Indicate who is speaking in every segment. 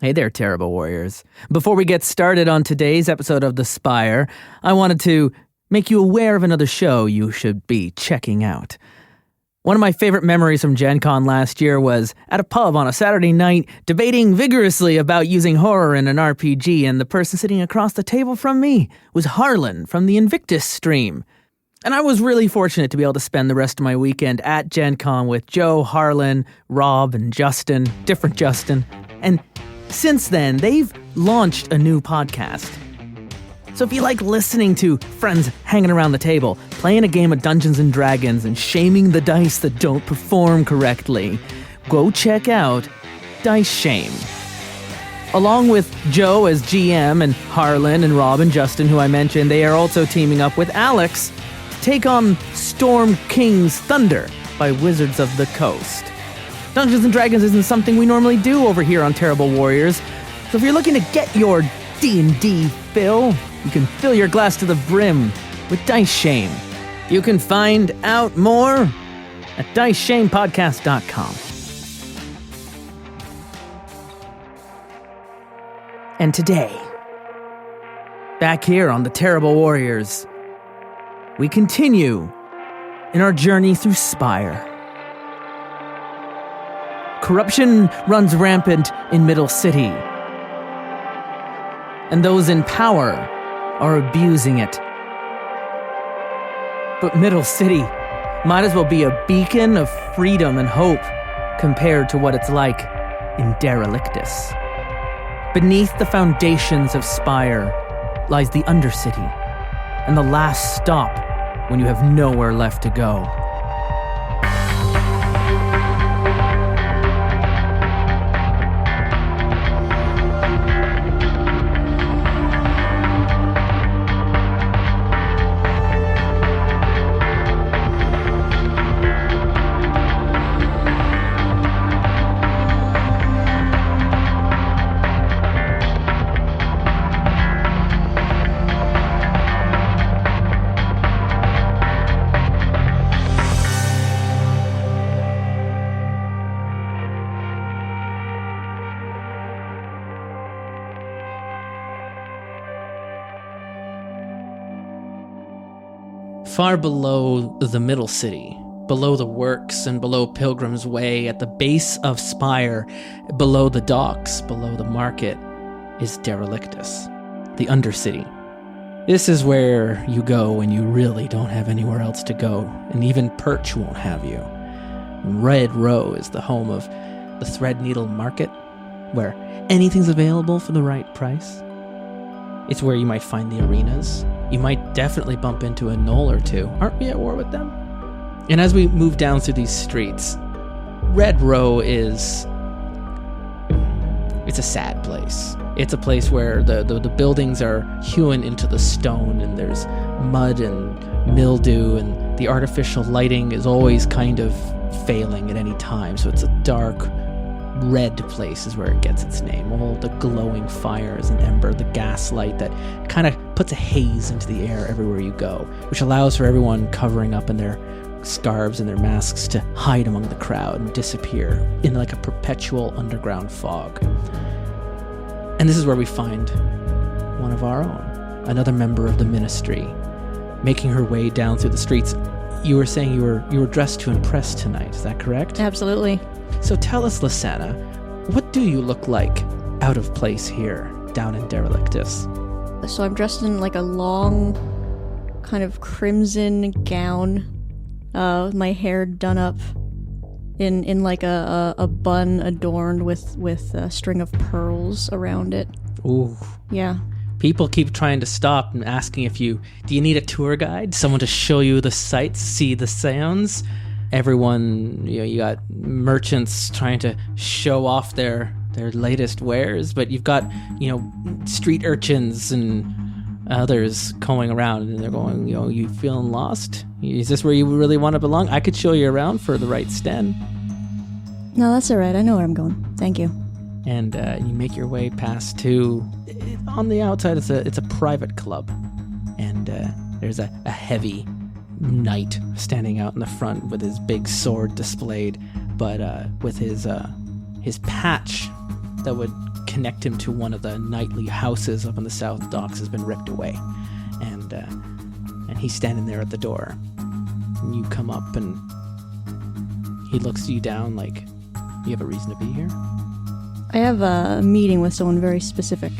Speaker 1: Hey there, Terrible Warriors. Before we get started on today's episode of The Spire, I wanted to make you aware of another show you should be checking out. One of my favorite memories from Gen Con last year was at a pub on a Saturday night, debating vigorously about using horror in an RPG, and the person sitting across the table from me was Harlan from the Invictus stream. And I was really fortunate to be able to spend the rest of my weekend at Gen Con with Joe, Harlan, Rob, and Justin, different Justin. And since then, they've launched a new podcast. So if you like listening to friends hanging around the table, playing a game of Dungeons & Dragons and shaming the dice that don't perform correctly, go check out Dice Shame. Along with Joe as GM and Harlan and Rob and Justin, who I mentioned, they are also teaming up with Alex to take on Storm King's Thunder by Wizards of the Coast. Dungeons & Dragons isn't something we normally do over here on Terrible Warriors, so if you're looking to get your D&D fill, you can fill your glass to the brim with Dice Shame. You can find out more at diceshamepodcast.com. And today, back here on the Terrible Warriors, we continue in our journey through Spire. Corruption runs rampant in Middle City, and those in power are abusing it. But Middle City might as well be a beacon of freedom and hope compared to what it's like in Derelictus. Beneath the foundations of Spire lies the undercity, and the last stop when you have nowhere left to go. Far below the Middle City, below the works and below Pilgrim's Way, at the base of Spire, below the docks, below the market, is Derelictus, the undercity. This is where you go when you really don't have anywhere else to go, and even Perch won't have you. Red Row is the home of the Threadneedle Market, where anything's available for the right price. It's where you might find the arenas. You might definitely bump into a gnoll or two. Aren't we at war with them? And as we move down through these streets, Red Row it's a sad place. It's a place where the buildings are hewn into the stone, and there's mud and mildew, and the artificial lighting is always kind of failing at any time. So it's a dark, red place is where it gets its name. All the glowing fires and ember, the gaslight that kind of puts a haze into the air everywhere you go, which allows for everyone covering up in their scarves and their masks to hide among the crowd and disappear in like a perpetual underground fog. And this is where we find one of our own, another member of the ministry, making her way down through the streets. You were saying you were dressed to impress tonight, is that correct?
Speaker 2: Absolutely.
Speaker 1: So tell us, Lysanna, what do you look like out of place here, down in Derelictus?
Speaker 2: So I'm dressed in like a long, kind of crimson gown, my hair done up in like a bun adorned with a string of pearls around it.
Speaker 1: Ooh.
Speaker 2: Yeah.
Speaker 1: People keep trying to stop and asking do you need a tour guide? Someone to show you the sights, see the sounds? Everyone, you got merchants trying to show off their latest wares, but you've got, street urchins and others going around, and they're going, you feeling lost? Is this where you really want to belong? I could show you around for the right sten.
Speaker 2: No, that's all right. I know where I'm going. Thank you.
Speaker 1: And you make your way past on the outside, it's a private club, and there's a heavy knight standing out in the front with his big sword displayed, but with his patch that would connect him to one of the nightly houses up in the south docks has been ripped away. And he's standing there at the door. And you come up and he looks you down like, you have a reason to be here?
Speaker 2: I have a meeting with someone very specific.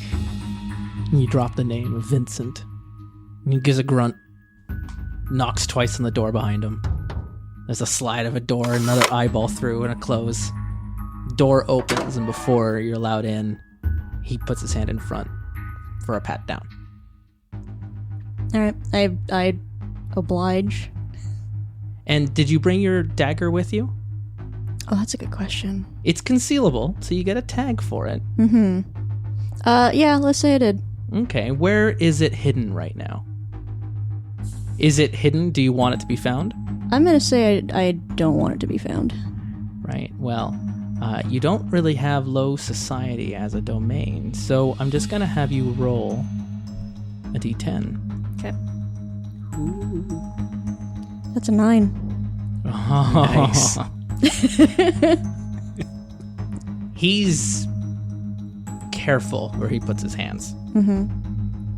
Speaker 1: And you drop the name of Vincent. And he gives a grunt, knocks twice on the door behind him. There's a slide of a door, another eyeball through, and a close. Door opens, and before you're allowed in, he puts his hand in front for a pat down.
Speaker 2: All right, I oblige.
Speaker 1: And did you bring your dagger with you?
Speaker 2: Oh, that's a good question.
Speaker 1: It's concealable, so you get a tag for it.
Speaker 2: Mm-hmm. Yeah, let's say I did.
Speaker 1: Okay, where is it hidden right now? Is it hidden? Do you want it to be found?
Speaker 2: I'm gonna say I don't want it to be found.
Speaker 1: Right, well, you don't really have low society as a domain, so I'm just gonna have you roll a d10.
Speaker 2: Okay. That's a 9.
Speaker 1: Oh.
Speaker 3: Nice.
Speaker 1: He's careful where he puts his hands.
Speaker 2: Mm-hmm.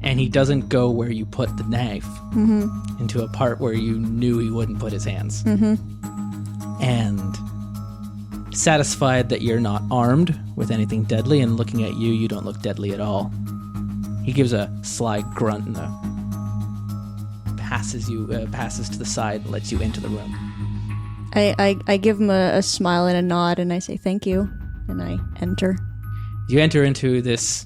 Speaker 1: And he doesn't go where you put the knife into a part where you knew he wouldn't put his hands.
Speaker 2: Mm-hmm.
Speaker 1: And satisfied that you're not armed with anything deadly and looking at you, you don't look deadly at all. He gives a sly grunt and passes to the side and lets you into the room.
Speaker 2: I give him a smile and a nod, and I say thank you, and I enter.
Speaker 1: You enter into this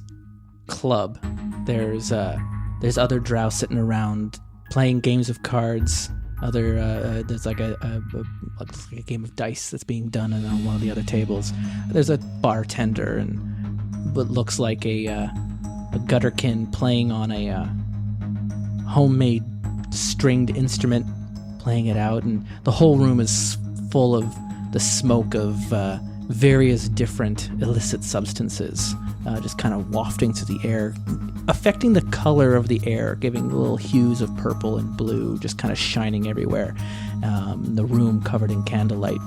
Speaker 1: club. There's other drow sitting around playing games of cards. There's like a game of dice that's being done on one of the other tables. There's a bartender and what looks like a gutterkin playing on a homemade stringed instrument, playing it out, and the whole room is full of the smoke of various different illicit substances, just kind of wafting through the air, affecting the color of the air, giving little hues of purple and blue, just kind of shining everywhere. The room covered in candlelight.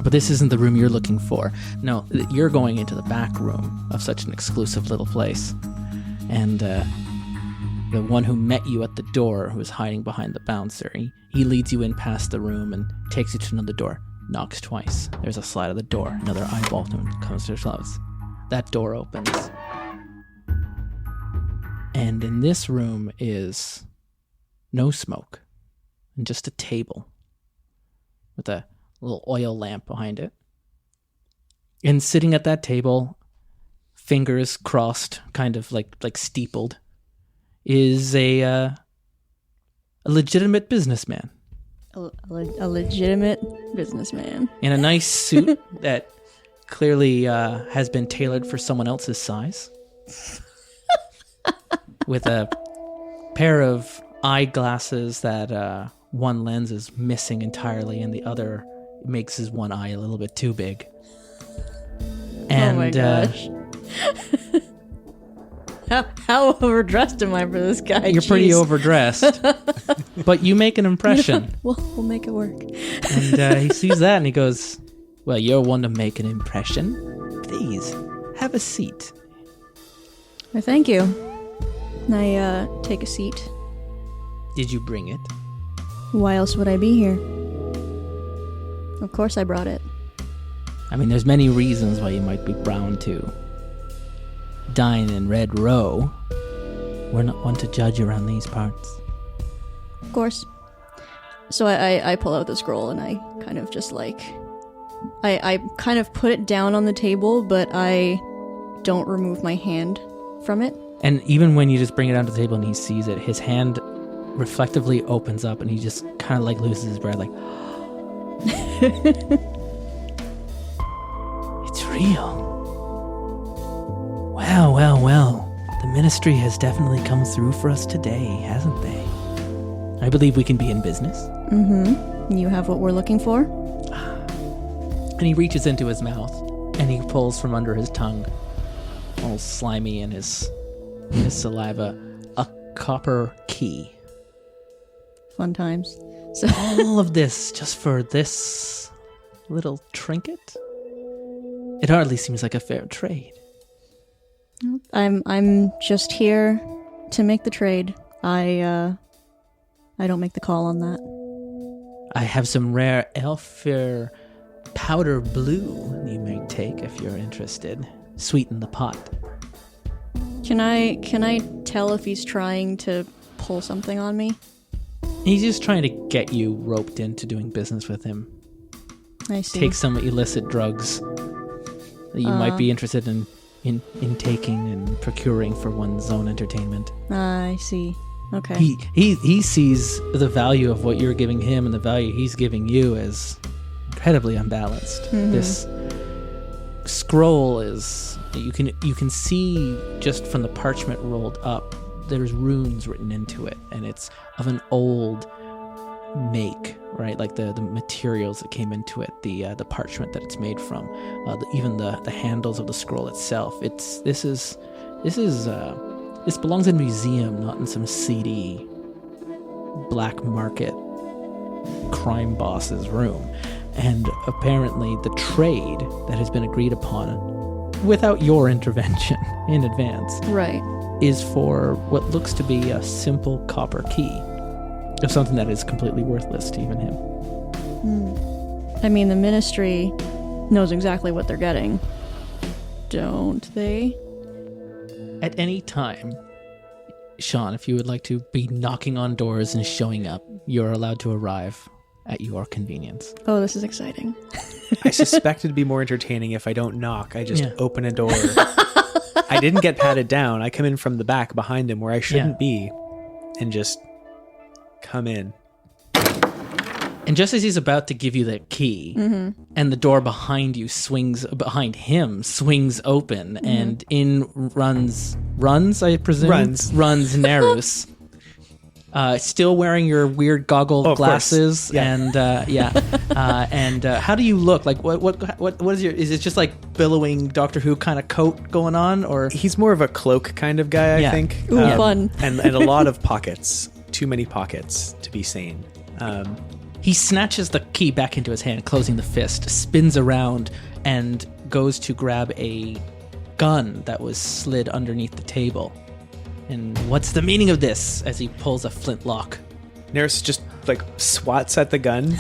Speaker 1: But this isn't the room you're looking for. No, you're going into the back room of such an exclusive little place. And the one who met you at the door, who is hiding behind the bouncer, he leads you in past the room and takes you to another door. Knocks twice. There's a slide of the door. Another eyeball comes to close. That door opens. And in this room is no smoke. And just a table with a little oil lamp behind it. And sitting at that table, fingers crossed, kind of like steepled, is a legitimate businessman.
Speaker 2: A legitimate businessman.
Speaker 1: In a nice suit that clearly has been tailored for someone else's size. With a pair of eyeglasses that one lens is missing entirely and the other makes his one eye a little bit too big. And,
Speaker 2: oh my gosh. How overdressed am I for this guy?
Speaker 1: You're pretty overdressed. But you make an impression.
Speaker 2: We'll make it work.
Speaker 1: And he sees that and he goes, well, you're one to make an impression. Please, have a seat.
Speaker 2: Well, thank you. I take a seat.
Speaker 1: Did you bring it?
Speaker 2: Why else would I be here? Of course I brought it.
Speaker 1: I mean, there's many reasons why you might be brown too. Dine in Red Row. We're not one to judge around these parts.
Speaker 2: Of course. So I pull out the scroll and I kind of just I kind of put it down on the table, but I don't remove my hand from it.
Speaker 1: And even when you just bring it onto the table and he sees it, his hand reflectively opens up and he just kind of loses his breath It's real. Well. The ministry has definitely come through for us today, hasn't they? I believe we can be in business.
Speaker 2: Mm-hmm. You have what we're looking for?
Speaker 1: And he reaches into his mouth and he pulls from under his tongue, all slimy in his saliva, a copper key.
Speaker 2: Fun times. So
Speaker 1: all of this just for this little trinket? It hardly seems like a fair trade.
Speaker 2: I'm just here to make the trade. I don't make the call on that.
Speaker 1: I have some rare Elfir powder blue you may take if you're interested. Sweeten the pot.
Speaker 2: Can I tell if he's trying to pull something on me?
Speaker 1: He's just trying to get you roped into doing business with him.
Speaker 2: I see.
Speaker 1: Take some illicit drugs that you might be interested in taking and procuring for one's own entertainment.
Speaker 2: I see. Okay.
Speaker 1: He sees the value of what you're giving him and the value he's giving you as incredibly unbalanced.
Speaker 2: Mm-hmm.
Speaker 1: This scroll is you can see just from the parchment rolled up. There's runes written into it, and it's of an old make, right? Like the materials that came into it, the parchment that it's made from, even the handles of the scroll itself. This belongs in a museum, not in some seedy black market crime boss's room. And apparently the trade that has been agreed upon without your intervention in advance,
Speaker 2: right,
Speaker 1: is for what looks to be a simple copper key of something that is completely worthless to even him.
Speaker 2: I mean, the Ministry knows exactly what they're getting, don't they?
Speaker 1: At any time, Sean, if you would like to be knocking on doors and showing up, you're allowed to arrive at your convenience.
Speaker 2: Oh, this is exciting.
Speaker 3: I suspect it'd be more entertaining if I don't knock. I just open a door. I didn't get patted down. I come in from the back behind him where I shouldn't be and just come in.
Speaker 1: And just as he's about to give you the key, and the door behind him swings open, and in runs, I presume? Runs Nharus. Still wearing your weird goggle glasses, and and how do you look? Like what is your? Is it just like billowing Doctor Who kind of coat going on, or
Speaker 3: he's more of a cloak kind of guy, I think.
Speaker 2: Ooh, fun.
Speaker 3: and a lot of pockets, too many pockets to be sane.
Speaker 1: He snatches the key back into his hand, closing the fist, spins around, and goes to grab a gun that was slid underneath the table. And what's the meaning of this? As he pulls a flintlock.
Speaker 3: Nharus just like swats at the gun.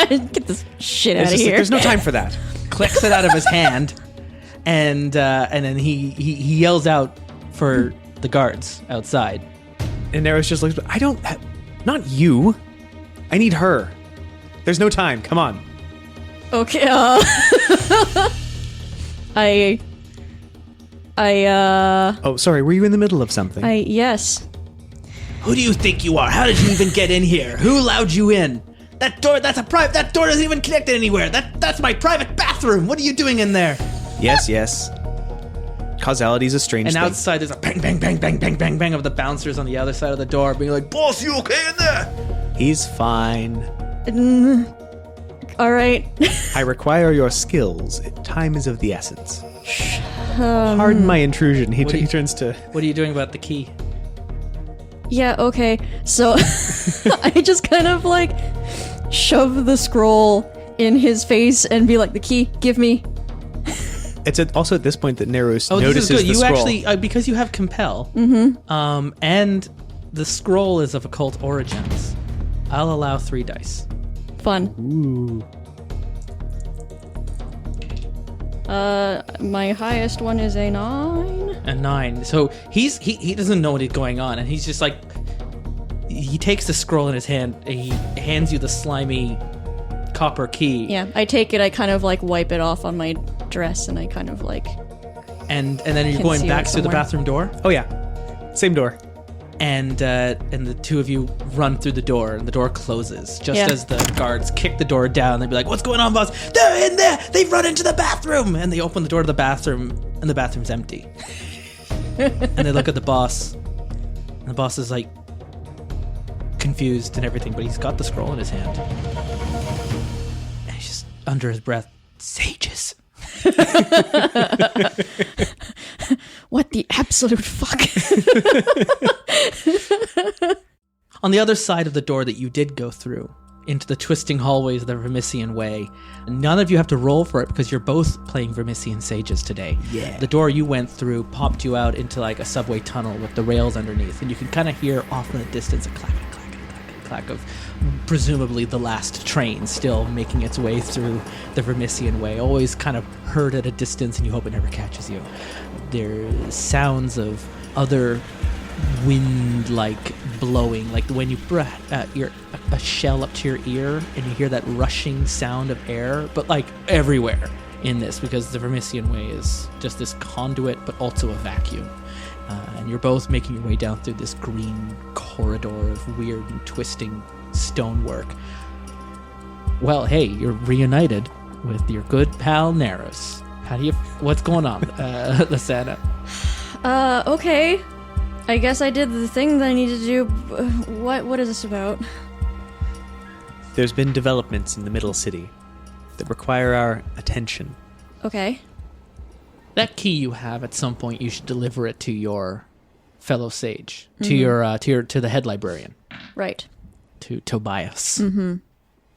Speaker 2: Get this shit out of here.
Speaker 3: Like, there's no time for that.
Speaker 1: Clicks it out of his hand, and then he yells out for the guards outside.
Speaker 3: And Nharus just looks, not you. I need her. There's no time. Come on.
Speaker 2: Okay.
Speaker 3: Oh, sorry. Were you in the middle of something?
Speaker 2: Yes.
Speaker 1: Who do you think you are? How did you even get in here? Who allowed you in? That door doesn't even connect anywhere. That's my private bathroom. What are you doing in there?
Speaker 3: Yes. Causality's a strange thing.
Speaker 1: And outside there's a bang, bang, bang, bang, bang, bang, bang of the bouncers on the other side of the door being like, "Boss, you okay in there?"
Speaker 3: He's fine.
Speaker 2: All right.
Speaker 3: I require your skills. Time is of the essence. Pardon my intrusion. He turns to...
Speaker 1: What are you doing about the key?
Speaker 2: Yeah, okay. So I just kind of like shove the scroll in his face and be like, "The key, give me."
Speaker 3: It's also at this point that Nharus notices
Speaker 1: this is good.
Speaker 3: the
Speaker 1: You
Speaker 3: scroll.
Speaker 1: actually, because you have compel, and the scroll is of occult origins, I'll allow 3 dice.
Speaker 2: Fun.
Speaker 3: Ooh.
Speaker 2: My highest one is a 9.
Speaker 1: A 9. So he doesn't know what is going on, and he's just like, he takes the scroll in his hand, and he hands you the slimy copper key.
Speaker 2: Yeah, I take it, I kind of like wipe it off on my dress, and I kind of like...
Speaker 1: And then you're going back through the bathroom door?
Speaker 3: Oh yeah. Same door.
Speaker 1: And the two of you run through the door, and the door closes. Just as the guards kick the door down, they'd be like, "What's going on, boss? They're in there! They've run into the bathroom!" And they open the door to the bathroom, and the bathroom's empty. And they look at the boss, and the boss is like confused and everything, but he's got the scroll in his hand. And he's just under his breath, "Sages."
Speaker 2: What the absolute fuck?
Speaker 1: On the other side of the door that you did go through into the twisting hallways of the Vermission Way. None of you have to roll for it because you're both playing Vermission Sages today.
Speaker 3: Yeah.
Speaker 1: The door you went through popped you out into like a subway tunnel with the rails underneath, and you can kind of hear off in the distance a clack of presumably the last train still making its way through the Vermission Way, always kind of heard at a distance, and you hope it never catches you. There's sounds of other wind-like blowing, like when you bring a shell up to your ear and you hear that rushing sound of air, but like everywhere in this, because the Vermission Way is just this conduit but also a vacuum. And you're both making your way down through this green corridor of weird and twisting stonework. Well, hey, you're reunited with your good pal Nharus. What's going on, Lysanna?
Speaker 2: Okay. I guess I did the thing that I needed to do. What is this about?
Speaker 3: There's been developments in the Middle City that require our attention.
Speaker 2: Okay.
Speaker 1: That key you have, at some point you should deliver it to your fellow sage, to the head librarian.
Speaker 2: Right.
Speaker 1: To Tobias. Mm-hmm.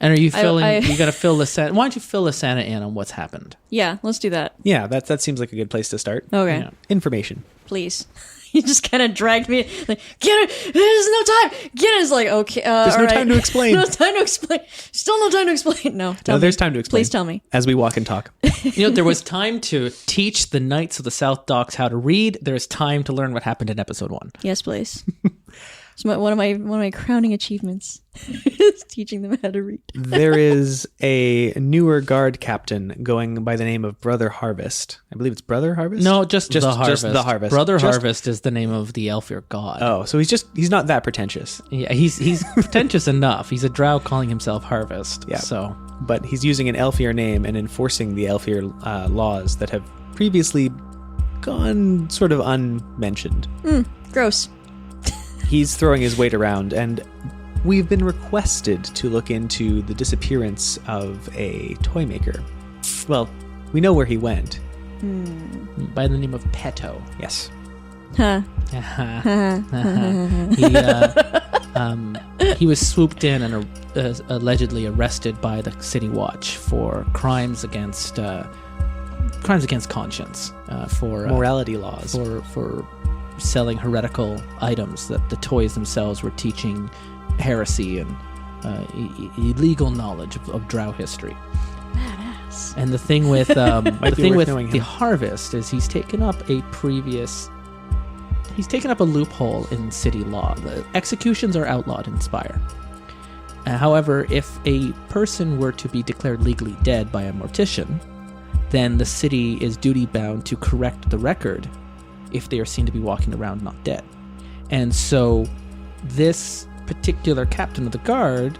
Speaker 1: And are you you gotta fill Lysanna? Why don't you fill Lysanna in on what's happened?
Speaker 2: Yeah, let's do that.
Speaker 3: Yeah, that seems like a good place to start.
Speaker 2: Okay.
Speaker 3: Yeah. Information.
Speaker 2: Please. You just kind of dragged me, like, get it, there's no time, get it. It's like, okay,
Speaker 3: there's no time to explain.
Speaker 2: No time to explain. Still no time to explain. No,
Speaker 3: there's time to explain.
Speaker 2: Please tell me.
Speaker 3: As we walk and talk.
Speaker 1: There was time to teach the Knights of the South Docks how to read. There's time to learn what happened in episode 1.
Speaker 2: Yes, please. It's one of my crowning achievements is teaching them how to read.
Speaker 3: There is a newer guard captain going by the name of Brother Harvest. I believe it's Brother Harvest?
Speaker 1: No, just the Harvest.
Speaker 3: Just the Harvest.
Speaker 1: Brother Harvest is the name of the Elfir god.
Speaker 3: Oh, so he's not that pretentious.
Speaker 1: Yeah, he's pretentious enough. He's a drow calling himself Harvest.
Speaker 3: Yeah.
Speaker 1: So,
Speaker 3: but he's using an Elfir name and enforcing the Elfir laws that have previously gone sort of unmentioned.
Speaker 2: Gross.
Speaker 3: He's throwing his weight around, and we've been requested to look into the disappearance of a toy maker. Well, we know where he went.
Speaker 1: By the name of Peto.
Speaker 3: Yes.
Speaker 2: Huh.
Speaker 1: He was swooped in and allegedly arrested by the City Watch for crimes against conscience, for
Speaker 3: morality laws,
Speaker 1: for selling heretical items, that the toys themselves were teaching heresy and illegal knowledge of drow history.
Speaker 2: Badass.
Speaker 1: And the thing with the Harvest is he's taken up a loophole in city law. The executions are outlawed in Spire. However, if a person were to be declared legally dead by a mortician, then the city is duty bound to correct the record if they are seen to be walking around not dead. And so this particular captain of the guard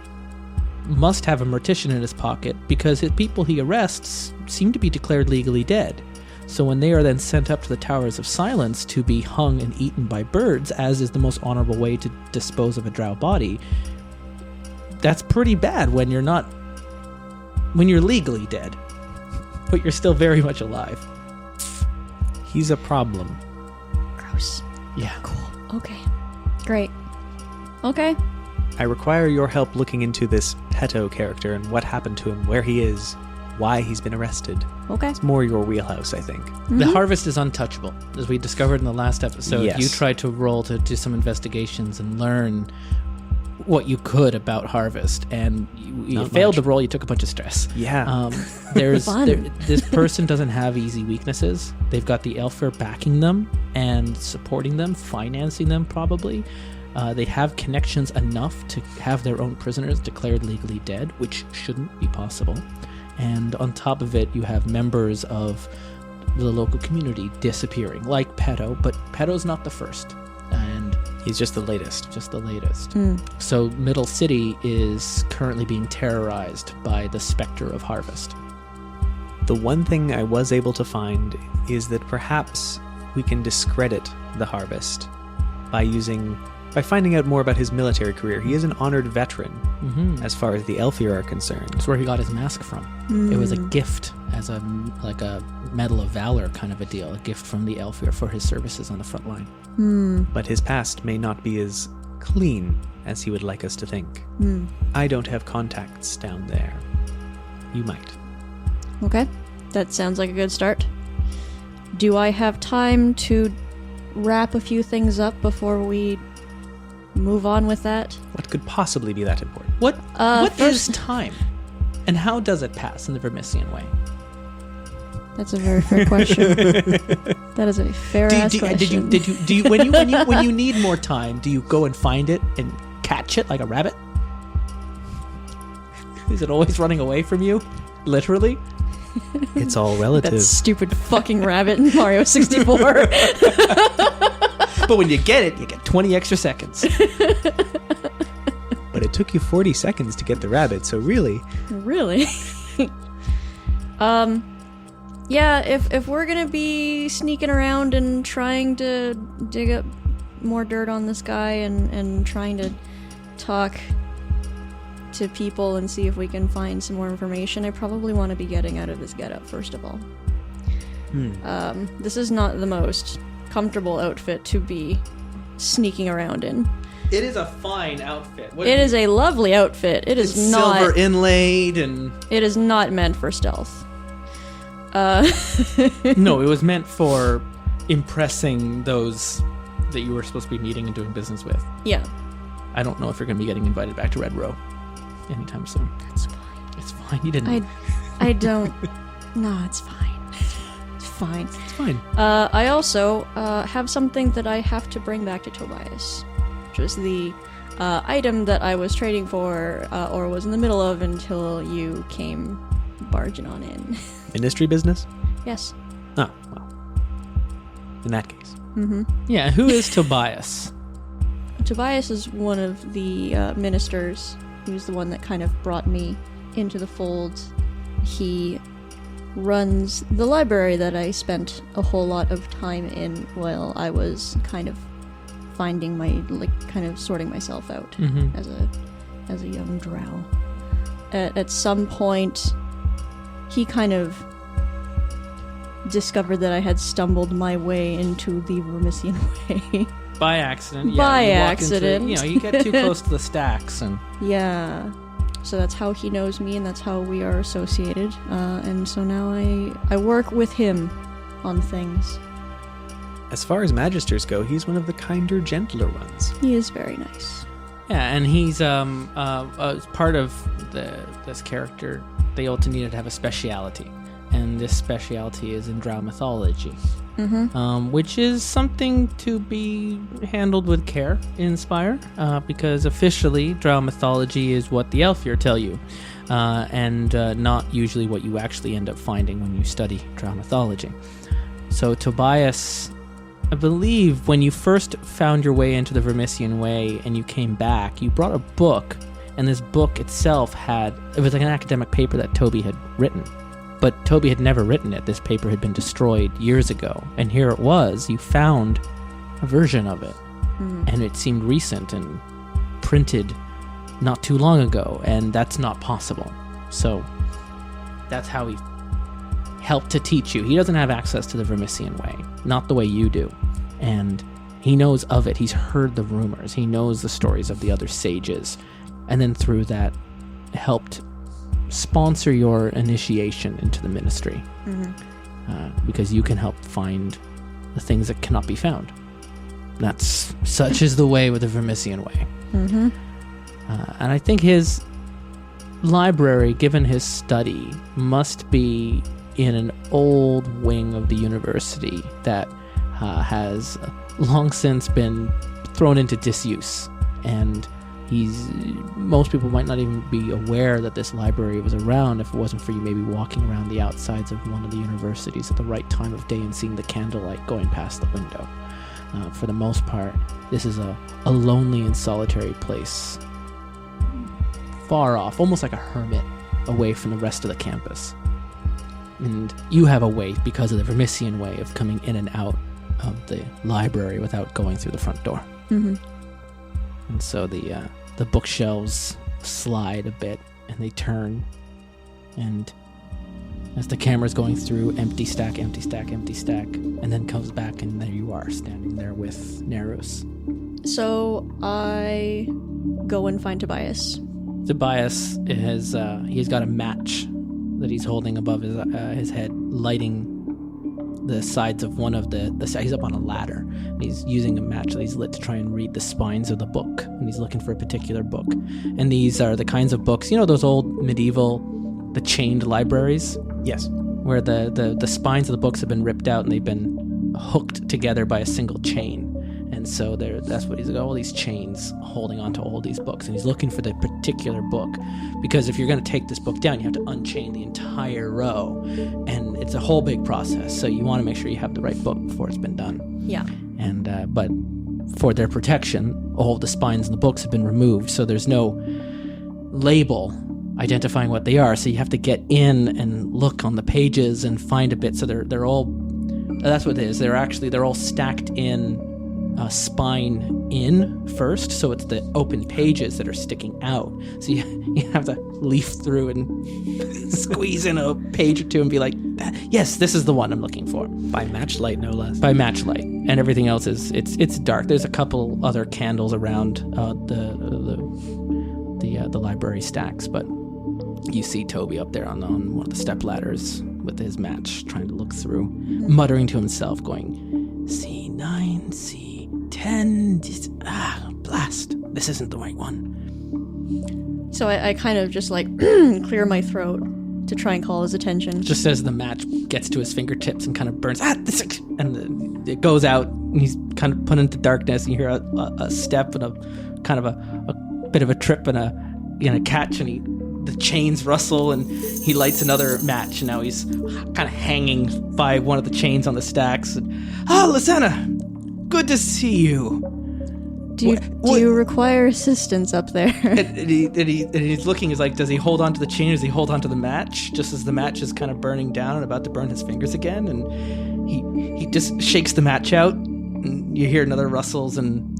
Speaker 1: must have a mortician in his pocket, because the people he arrests seem to be declared legally dead. So when they are then sent up to the Towers of Silence to be hung and eaten by birds, as is the most honorable way to dispose of a drow body, that's pretty bad when you're legally dead, but you're still very much alive.
Speaker 3: He's a problem.
Speaker 2: Gross.
Speaker 1: Yeah.
Speaker 2: Cool. Okay. Great. Okay.
Speaker 3: I require your help looking into this Peto character and what happened to him, where he is, why he's been arrested.
Speaker 2: Okay.
Speaker 3: It's more your wheelhouse, I think.
Speaker 1: The Harvest is untouchable. As we discovered in the last episode,
Speaker 3: Yes.
Speaker 1: You tried to roll to do some investigations and learn what you could about Harvest, and you failed the roll. You took a bunch of stress.
Speaker 3: Yeah.
Speaker 1: This person doesn't have easy weaknesses. They've got the Elfir backing them and supporting them, financing them probably. They have connections enough to have their own prisoners declared legally dead, which shouldn't be possible. And on top of it, you have members of the local community disappearing, like Peto, but Peto's not the first. And
Speaker 3: he's just the latest.
Speaker 1: So Middle City is currently being terrorized by the specter of Harvest.
Speaker 3: The one thing I was able to find is that perhaps we can discredit the Harvest by finding out more about his military career. He is an honored veteran as far as the Elfir are concerned.
Speaker 1: That's where he got his mask from. It was a gift as a Medal of Valor kind of a deal, a gift from the Elfir for his services on the front line.
Speaker 3: But his past may not be as clean as he would like us to think. I don't have contacts down there. You might.
Speaker 2: Okay, that sounds like a good start. Do I have time to wrap a few things up before we move on with that?
Speaker 3: What could possibly be that important?
Speaker 1: What
Speaker 2: first-
Speaker 1: is time? And how does it pass in the Vermission Way?
Speaker 2: That's a very fair question. That is a fair-ass question.
Speaker 1: Do you when you need more time, do you go and find it and catch it like a rabbit? Is it always running away from you? Literally?
Speaker 3: It's all relative.
Speaker 2: That stupid fucking rabbit in Mario 64.
Speaker 1: But when you get it, you get 20 extra seconds.
Speaker 3: But it took you 40 seconds to get the rabbit, so really...
Speaker 2: Really? Yeah, if we're gonna be sneaking around and trying to dig up more dirt on this guy and trying to talk to people and see if we can find some more information, I probably want to be getting out of this getup first of all. This is not the most comfortable outfit to be sneaking around in.
Speaker 1: It is a fine outfit.
Speaker 2: It is a lovely outfit. It's not
Speaker 1: silver inlaid and...
Speaker 2: It is not meant for stealth.
Speaker 1: No, it was meant for impressing those that you were supposed to be meeting and doing business with.
Speaker 2: Yeah.
Speaker 1: I don't know if you're going to be getting invited back to Red Row anytime soon.
Speaker 2: That's fine.
Speaker 1: It's fine. You didn't...
Speaker 2: I don't... No, it's fine. It's fine.
Speaker 1: It's fine.
Speaker 2: I also have something that I have to bring back to Tobias, which was the item that I was trading for, or was in the middle of until you came barging on in.
Speaker 3: Ministry business?
Speaker 2: Yes.
Speaker 3: Oh, well. In that case.
Speaker 2: Mm-hmm.
Speaker 1: Yeah, who is Tobias?
Speaker 2: Tobias is one of the ministers. He was the one that kind of brought me into the fold. He runs the library that I spent a whole lot of time in while I was kind of finding kind of sorting myself out as a young drow. At some point, he kind of discovered that I had stumbled my way into the Vermission Way.
Speaker 1: By accident. Yeah,
Speaker 2: By
Speaker 1: you walk
Speaker 2: accident.
Speaker 1: Into, you get too close to the stacks and...
Speaker 2: Yeah. So that's how he knows me, and that's how we are associated. And so now I work with him on things.
Speaker 3: As far as Magisters go, he's one of the kinder, gentler ones.
Speaker 2: He is very nice.
Speaker 1: Yeah, and he's part of this character. They also needed to have a speciality, and this speciality is in drow mythology, which is something to be handled with care in Spire, because officially drow mythology is what the Elfir tell you, and not usually what you actually end up finding when you study drow mythology. So Tobias, I believe when you first found your way into the Vermission Way and you came back, you brought a book, and this book itself it was like an academic paper that Toby had written. But Toby had never written it. This paper had been destroyed years ago. And here it was. You found a version of it. And it seemed recent and printed not too long ago. And that's not possible. So that's how he helped to teach you. He doesn't have access to the Vermission Way. Not the way you do. And he knows of it. He's heard the rumors. He knows the stories of the other sages. And then through that, helped sponsor your initiation into the ministry, because you can help find the things that cannot be found. That's such is the way with the Vermission Way. And I think his library, given his study, must be in an old wing of the university that has long since been thrown into disuse, and most people might not even be aware that this library was around if it wasn't for you maybe walking around the outsides of one of the universities at the right time of day and seeing the candlelight going past the window. For the most part, this is a lonely and solitary place, far off, almost like a hermit, away from the rest of the campus. And you have a way, because of the Vermission Way, of coming in and out of the library without going through the front door. And so the bookshelves slide a bit, and they turn, and as the camera's going through, empty stack, empty stack, empty stack, and then comes back, and there you are, standing there with Nharus.
Speaker 2: So I go and find Tobias.
Speaker 1: Tobias has he's got a match that he's holding above his head, lighting the sides of one of the he's up on a ladder, and he's using a match that he's lit to try and read the spines of the book, and he's looking for a particular book. And these are the kinds of books, those old medieval, the chained libraries?
Speaker 3: Yes.
Speaker 1: Where the spines of the books have been ripped out and they've been hooked together by a single chain. And so that's what he's got, all these chains holding onto all these books, and he's looking for the particular book, because if you're going to take this book down, you have to unchain the entire row, and it's a whole big process. So you want to make sure you have the right book before it's been done.
Speaker 2: Yeah.
Speaker 1: And but for their protection, all of the spines in the books have been removed, so there's no label identifying what they are. So you have to get in and look on the pages and find a bit. So they're all, that's what it is. They're all stacked in. Spine in first, so it's the open pages that are sticking out. So you have to leaf through and squeeze in a page or two and be like, yes, this is the one I'm looking for.
Speaker 3: By matchlight, no less.
Speaker 1: By matchlight, and everything else is it's dark. There's a couple other candles around the library stacks, but you see Toby up there on one of the step ladders with his match, trying to look through, muttering to himself, going, C9, C10, blast. This isn't the right one.
Speaker 2: So I kind of just clear my throat to try and call his attention.
Speaker 1: Just as the match gets to his fingertips and kind of burns, and it goes out, and he's kind of put into darkness, and you hear a step and a kind of a bit of a trip and a catch, and the chains rustle, and he lights another match, and now he's kind of hanging by one of the chains on the stacks. And, Lysanna, good to see you.
Speaker 2: Do you require assistance up there?
Speaker 1: and he's looking, he's like, does he hold on to the chain, or does he hold on to the match, just as the match is kind of burning down and about to burn his fingers again? And he just shakes the match out, and you hear another rustles, and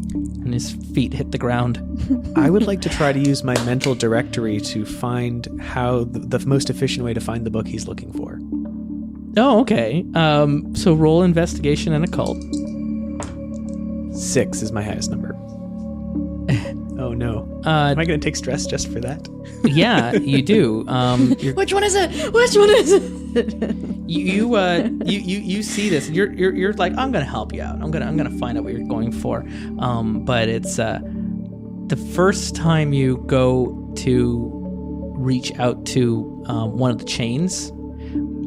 Speaker 1: his feet hit the ground.
Speaker 3: I would like to try to use my mental directory to find how the most efficient way to find the book he's looking for.
Speaker 1: Oh, okay. So roll investigation and occult.
Speaker 3: 6 is my highest number. Oh no. Am I going to take stress just for that?
Speaker 1: Yeah, you do.
Speaker 2: Which one is it? Which one is it?
Speaker 1: You see this, and you're like, I'm gonna help you out. I'm gonna find out what you're going for. But it's the first time you go to reach out to one of the chains,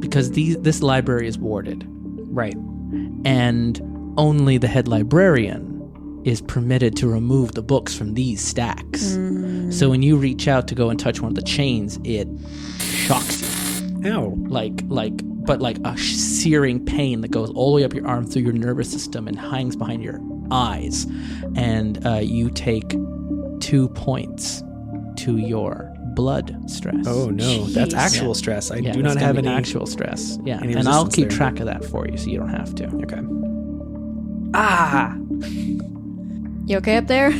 Speaker 1: because this library is warded,
Speaker 3: right?
Speaker 1: And only the head librarian is permitted to remove the books from these stacks. So when you reach out to go and touch one of the chains, it shocks you.
Speaker 3: Ow.
Speaker 1: Like a searing pain that goes all the way up your arm through your nervous system and hangs behind your eyes. And you take 2 points to your blood stress.
Speaker 3: Oh no, that's actual stress. I do not have any
Speaker 1: actual stress. Yeah, and I'll keep track of that for you, so you don't have to.
Speaker 3: Okay.
Speaker 2: You okay up there?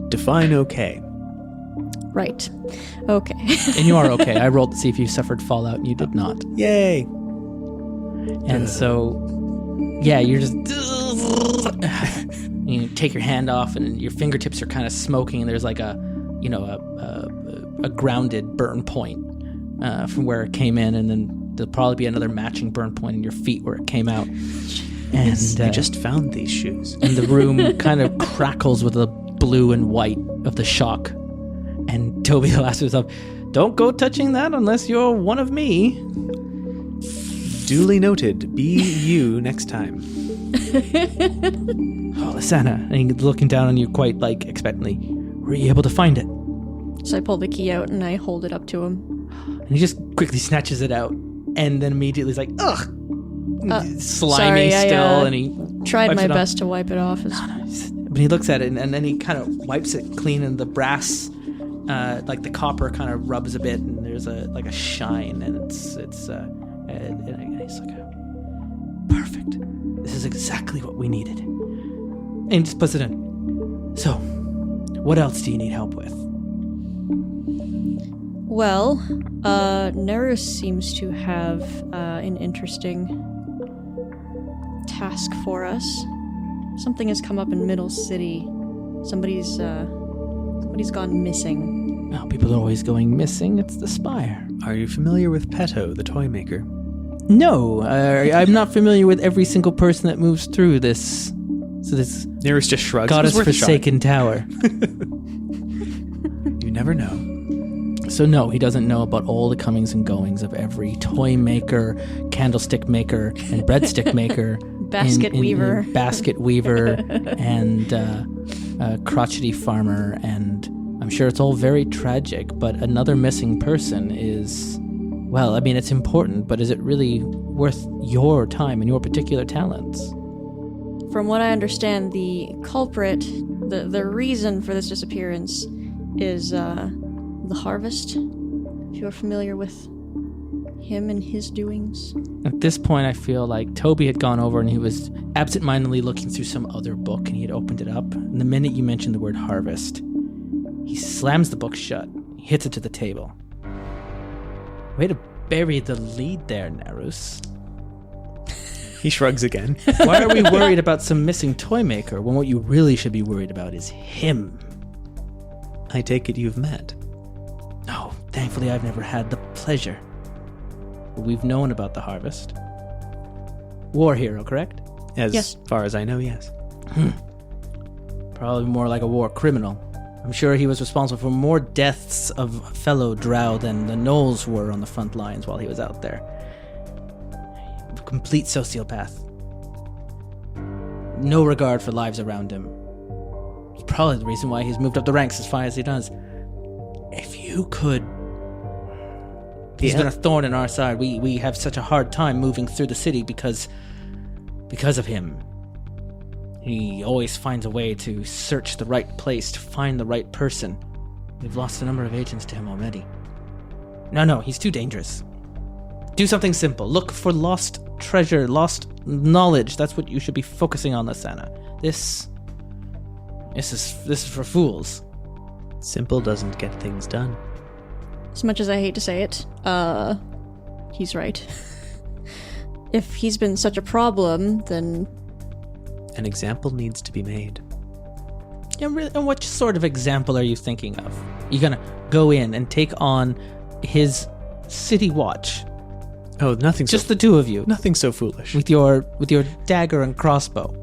Speaker 3: Define okay.
Speaker 2: Right. Okay.
Speaker 1: And you are okay. I rolled to see if you suffered fallout, and you did not.
Speaker 3: Yay.
Speaker 1: And so, yeah, you're just... you take your hand off, and your fingertips are kind of smoking, and there's like a grounded burn point from where it came in, and then there'll probably be another matching burn point in your feet where it came out. And
Speaker 3: I just found these shoes.
Speaker 1: And the room kind of crackles with the blue and white of the shock. And Toby laughs to himself, don't go touching that unless you're one of me.
Speaker 3: Duly noted. Be you next time.
Speaker 1: Oh, Lysanna. And he's looking down on you quite expectantly. Were you able to find it?
Speaker 2: So I pull the key out and I hold it up to him.
Speaker 1: And he just quickly snatches it out. And then immediately he's like, ugh. Slimy still, and he
Speaker 2: tried my best to wipe it off.
Speaker 1: But he looks at it, and then he kind of wipes it clean, and the brass, the copper, kind of rubs a bit, and there's a shine, and and he's like, perfect. This is exactly what we needed. And he just puts it in. So, what else do you need help with?
Speaker 2: Well, Nharus seems to have an interesting task for us. Something has come up in Middle City. Somebody's gone missing.
Speaker 1: Oh, people are always going missing. It's the Spire.
Speaker 3: Are you familiar with Petto, the toy maker?
Speaker 1: No, I'm not familiar with every single person that moves through this. So this
Speaker 3: Nharus just shrugs.
Speaker 1: goddess-forsaken tower.
Speaker 3: You never know.
Speaker 1: So no, he doesn't know about all the comings and goings of every toy maker, candlestick maker, and breadstick maker.
Speaker 2: Basket weaver.
Speaker 1: Basket weaver, and crotchety farmer, and I'm sure it's all very tragic, but another missing person is, well, I mean, it's important, but is it really worth your time and your particular talents?
Speaker 2: From what I understand, the culprit, the reason for this disappearance is the harvest. If you're familiar with him and his doings.
Speaker 1: At this point, I feel like Toby had gone over and he was absentmindedly looking through some other book, and he had opened it up. And the minute you mentioned the word harvest, he slams the book shut. He hits it to the table. Way to bury the lead there, Nharus.
Speaker 3: He shrugs again.
Speaker 1: Why are we worried about some missing toy maker when what you really should be worried about is him?
Speaker 3: I take it you've met.
Speaker 1: No, thankfully I've never had the pleasure. We've known about the harvest. War hero, correct?
Speaker 3: As far as I know, yes.
Speaker 1: Probably more like a war criminal. I'm sure he was responsible for more deaths of fellow drow than the gnolls were on the front lines while he was out there. A complete sociopath. No regard for lives around him. It's probably the reason why he's moved up the ranks as far as he does. If you could... He's been a thorn in our side. We have such a hard time moving through the city because of him. He always finds a way to search the right place, to find the right person. We've lost a number of agents to him already. No, he's too dangerous. Do something simple. Look for lost treasure, lost knowledge. That's what you should be focusing on, Lysanna. This is for fools.
Speaker 3: Simple doesn't get things done.
Speaker 2: As much as I hate to say it, he's right. If he's been such a problem, then...
Speaker 3: An example needs to be made.
Speaker 1: And what sort of example are you thinking of? You're gonna go in and take on his city watch?
Speaker 3: Oh, nothing.
Speaker 1: Just the two of you.
Speaker 3: Nothing so foolish.
Speaker 1: With your dagger and crossbow.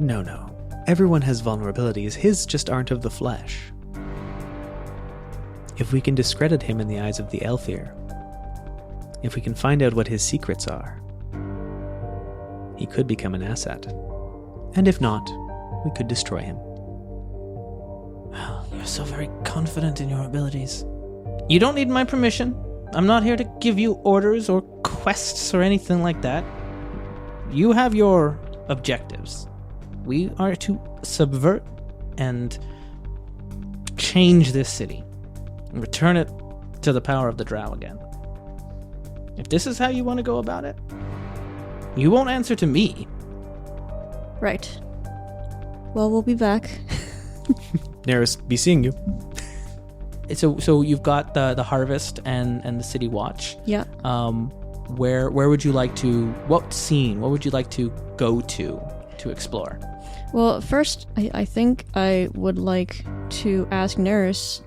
Speaker 3: No. Everyone has vulnerabilities. His just aren't of the flesh. If we can discredit him in the eyes of the Aelfir, if we can find out what his secrets are, he could become an asset. And if not, we could destroy him.
Speaker 1: Well, you're so very confident in your abilities. You don't need my permission. I'm not here to give you orders or quests or anything like that. You have your objectives. We are to subvert and change this city and return it to the power of the drow again. If this is how you want to go about it, you won't answer to me.
Speaker 2: Right. Well, we'll be back.
Speaker 3: Nharus, be seeing you.
Speaker 1: So you've got the harvest and the city watch.
Speaker 2: Yeah.
Speaker 1: Where would you like to? What scene? What would you like to go to explore?
Speaker 2: Well, first, I think I would like to ask Nharus,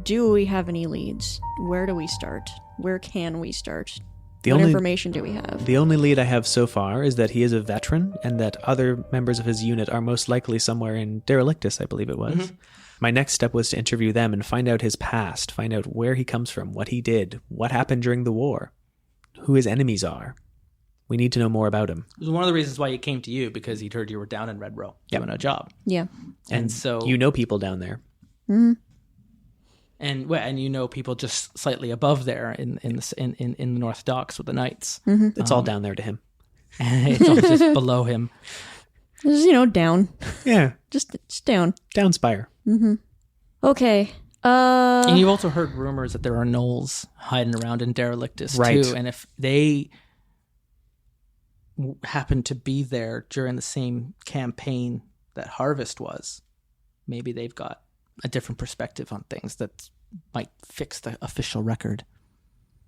Speaker 2: do we have any leads? Where do we start? Where can we start? What information do we have?
Speaker 3: The only lead I have so far is that he is a veteran and that other members of his unit are most likely somewhere in Derelictus, I believe it was. Mm-hmm. My next step was to interview them and find out his past, find out where he comes from, what he did, what happened during the war, who his enemies are. We need to know more about him.
Speaker 1: It was one of the reasons why he came to you, because he'd heard you were down in Red Row doing a job.
Speaker 2: Yeah.
Speaker 1: And so...
Speaker 3: You know people down there.
Speaker 2: Mm-hmm.
Speaker 1: And you know people just slightly above there in the North Docks with the Knights.
Speaker 2: Mm-hmm.
Speaker 3: It's all down there to him.
Speaker 1: And it's all just below him.
Speaker 2: Just, down.
Speaker 3: Yeah.
Speaker 2: Just down.
Speaker 3: Down Spire.
Speaker 2: Mm-hmm. Okay.
Speaker 1: And you've also heard rumors that there are gnolls hiding around in Derelictus too. And if they happen to be there during the same campaign that Harvest was, maybe they've got a different perspective on things that might fix the official record.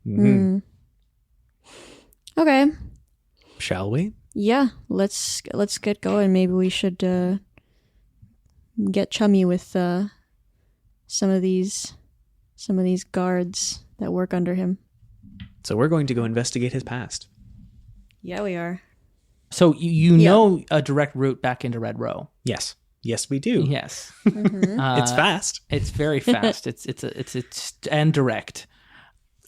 Speaker 3: Mm-hmm.
Speaker 2: Okay.
Speaker 3: Shall we?
Speaker 2: Yeah, let's get going. Maybe we should get chummy with some of these guards that work under him.
Speaker 3: So we're going to go investigate his past.
Speaker 2: Yeah, we are.
Speaker 1: So you know a direct route back into Red Row.
Speaker 3: Yes, we do.
Speaker 1: Yes,
Speaker 3: It's fast.
Speaker 1: It's very fast. it's and direct.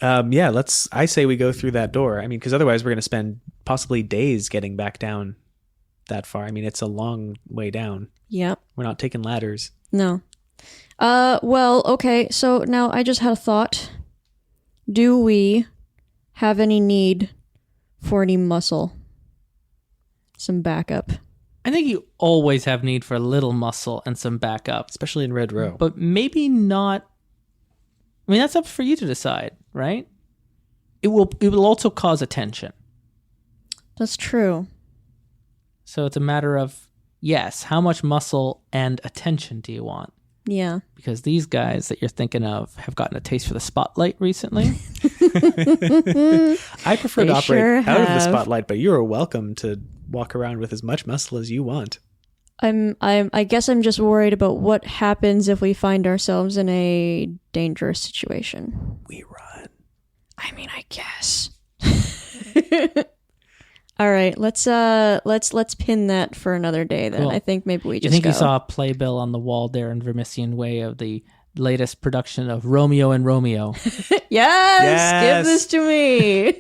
Speaker 3: I say we go through that door. I mean, because otherwise we're going to spend possibly days getting back down that far. I mean, it's a long way down.
Speaker 2: Yep.
Speaker 3: We're not taking ladders.
Speaker 2: No. Well, okay. So now I just had a thought. Do we have any need for any muscle? Some backup.
Speaker 1: I think you always have need for a little muscle and some backup,
Speaker 3: Especially in Red Row.
Speaker 1: but maybe not. I mean, that's up for you to decide, right? It will also cause attention.
Speaker 2: That's true.
Speaker 1: So it's a matter of, yes, how much muscle and attention do you want?
Speaker 2: Yeah.
Speaker 1: Because these guys that you're thinking of have gotten a taste for the spotlight recently.
Speaker 3: I prefer
Speaker 2: They
Speaker 3: to operate
Speaker 2: sure
Speaker 3: out of the
Speaker 2: have.
Speaker 3: spotlight, but you are welcome to walk around with as much muscle as you want.
Speaker 2: I guess I'm just worried about what happens if we find ourselves in a dangerous situation.
Speaker 3: We run.
Speaker 2: I mean, I guess. All right, let's pin that for another day then.
Speaker 1: Cool.
Speaker 2: I think maybe we
Speaker 1: You
Speaker 2: just
Speaker 1: think
Speaker 2: go.
Speaker 1: you saw a playbill on the wall there in Vermission Way of the latest production of Romeo and Romeo?
Speaker 2: Yes, give this to me.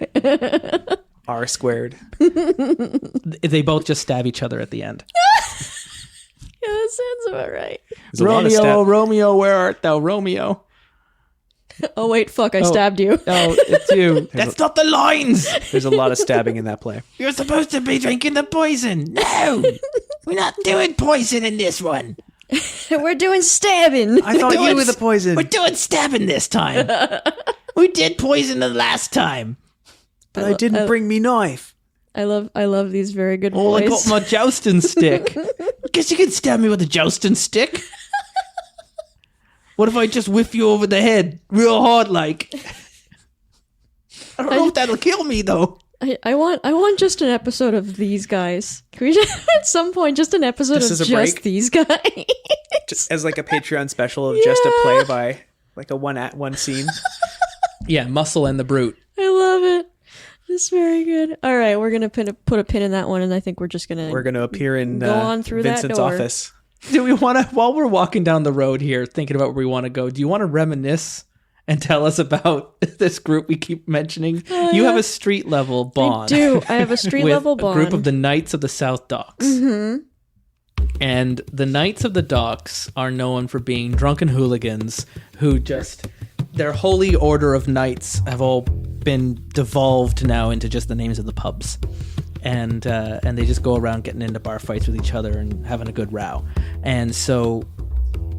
Speaker 3: R squared.
Speaker 1: They both just stab each other at the end.
Speaker 2: Yeah, that sounds about right.
Speaker 3: There's a lot of
Speaker 1: Romeo, Romeo, where art thou, Romeo?
Speaker 2: Oh wait, fuck! I stabbed you.
Speaker 1: Oh, it's you. That's not the lines.
Speaker 3: There's a lot of stabbing in that play.
Speaker 1: You're supposed to be drinking the poison. No, we're not doing poison in this one.
Speaker 2: We're doing stabbing.
Speaker 3: I thought you were the poison.
Speaker 1: We're doing stabbing this time. We did poison the last time.
Speaker 3: But I didn't bring me knife.
Speaker 2: I love these very good
Speaker 1: Oh, I
Speaker 2: boys.
Speaker 1: got my jousting stick. Guess you can stab me with a jousting stick. What if I just whiff you over the head real hard like? I don't know if that'll kill me though.
Speaker 2: I want just an episode of these guys. Can we just, at some point just an episode
Speaker 3: Just
Speaker 2: of
Speaker 3: as a
Speaker 2: just
Speaker 3: break?
Speaker 2: these guys?
Speaker 3: Just as like a Patreon special of just a play by like a one scene.
Speaker 1: Yeah, Muscle and the Brute.
Speaker 2: I love it. It's very good. All right, we're gonna put a pin in that one, and I think we're just gonna
Speaker 3: appear in
Speaker 2: go on through that
Speaker 3: Vincent's
Speaker 2: door.
Speaker 3: office.
Speaker 1: Do we want to, while we're walking down the road here, thinking about where we want to go, do you want to reminisce and tell us about this group we keep mentioning? You have a street level bond.
Speaker 2: I do. I have a street
Speaker 1: with
Speaker 2: level bond.
Speaker 1: a group of the Knights of the South Docks. Mm-hmm. And the Knights of the Docks are known for being drunken hooligans who just, their holy order of knights have all been devolved now into just the names of the pubs. And they just go around getting into bar fights with each other and having a good row. And so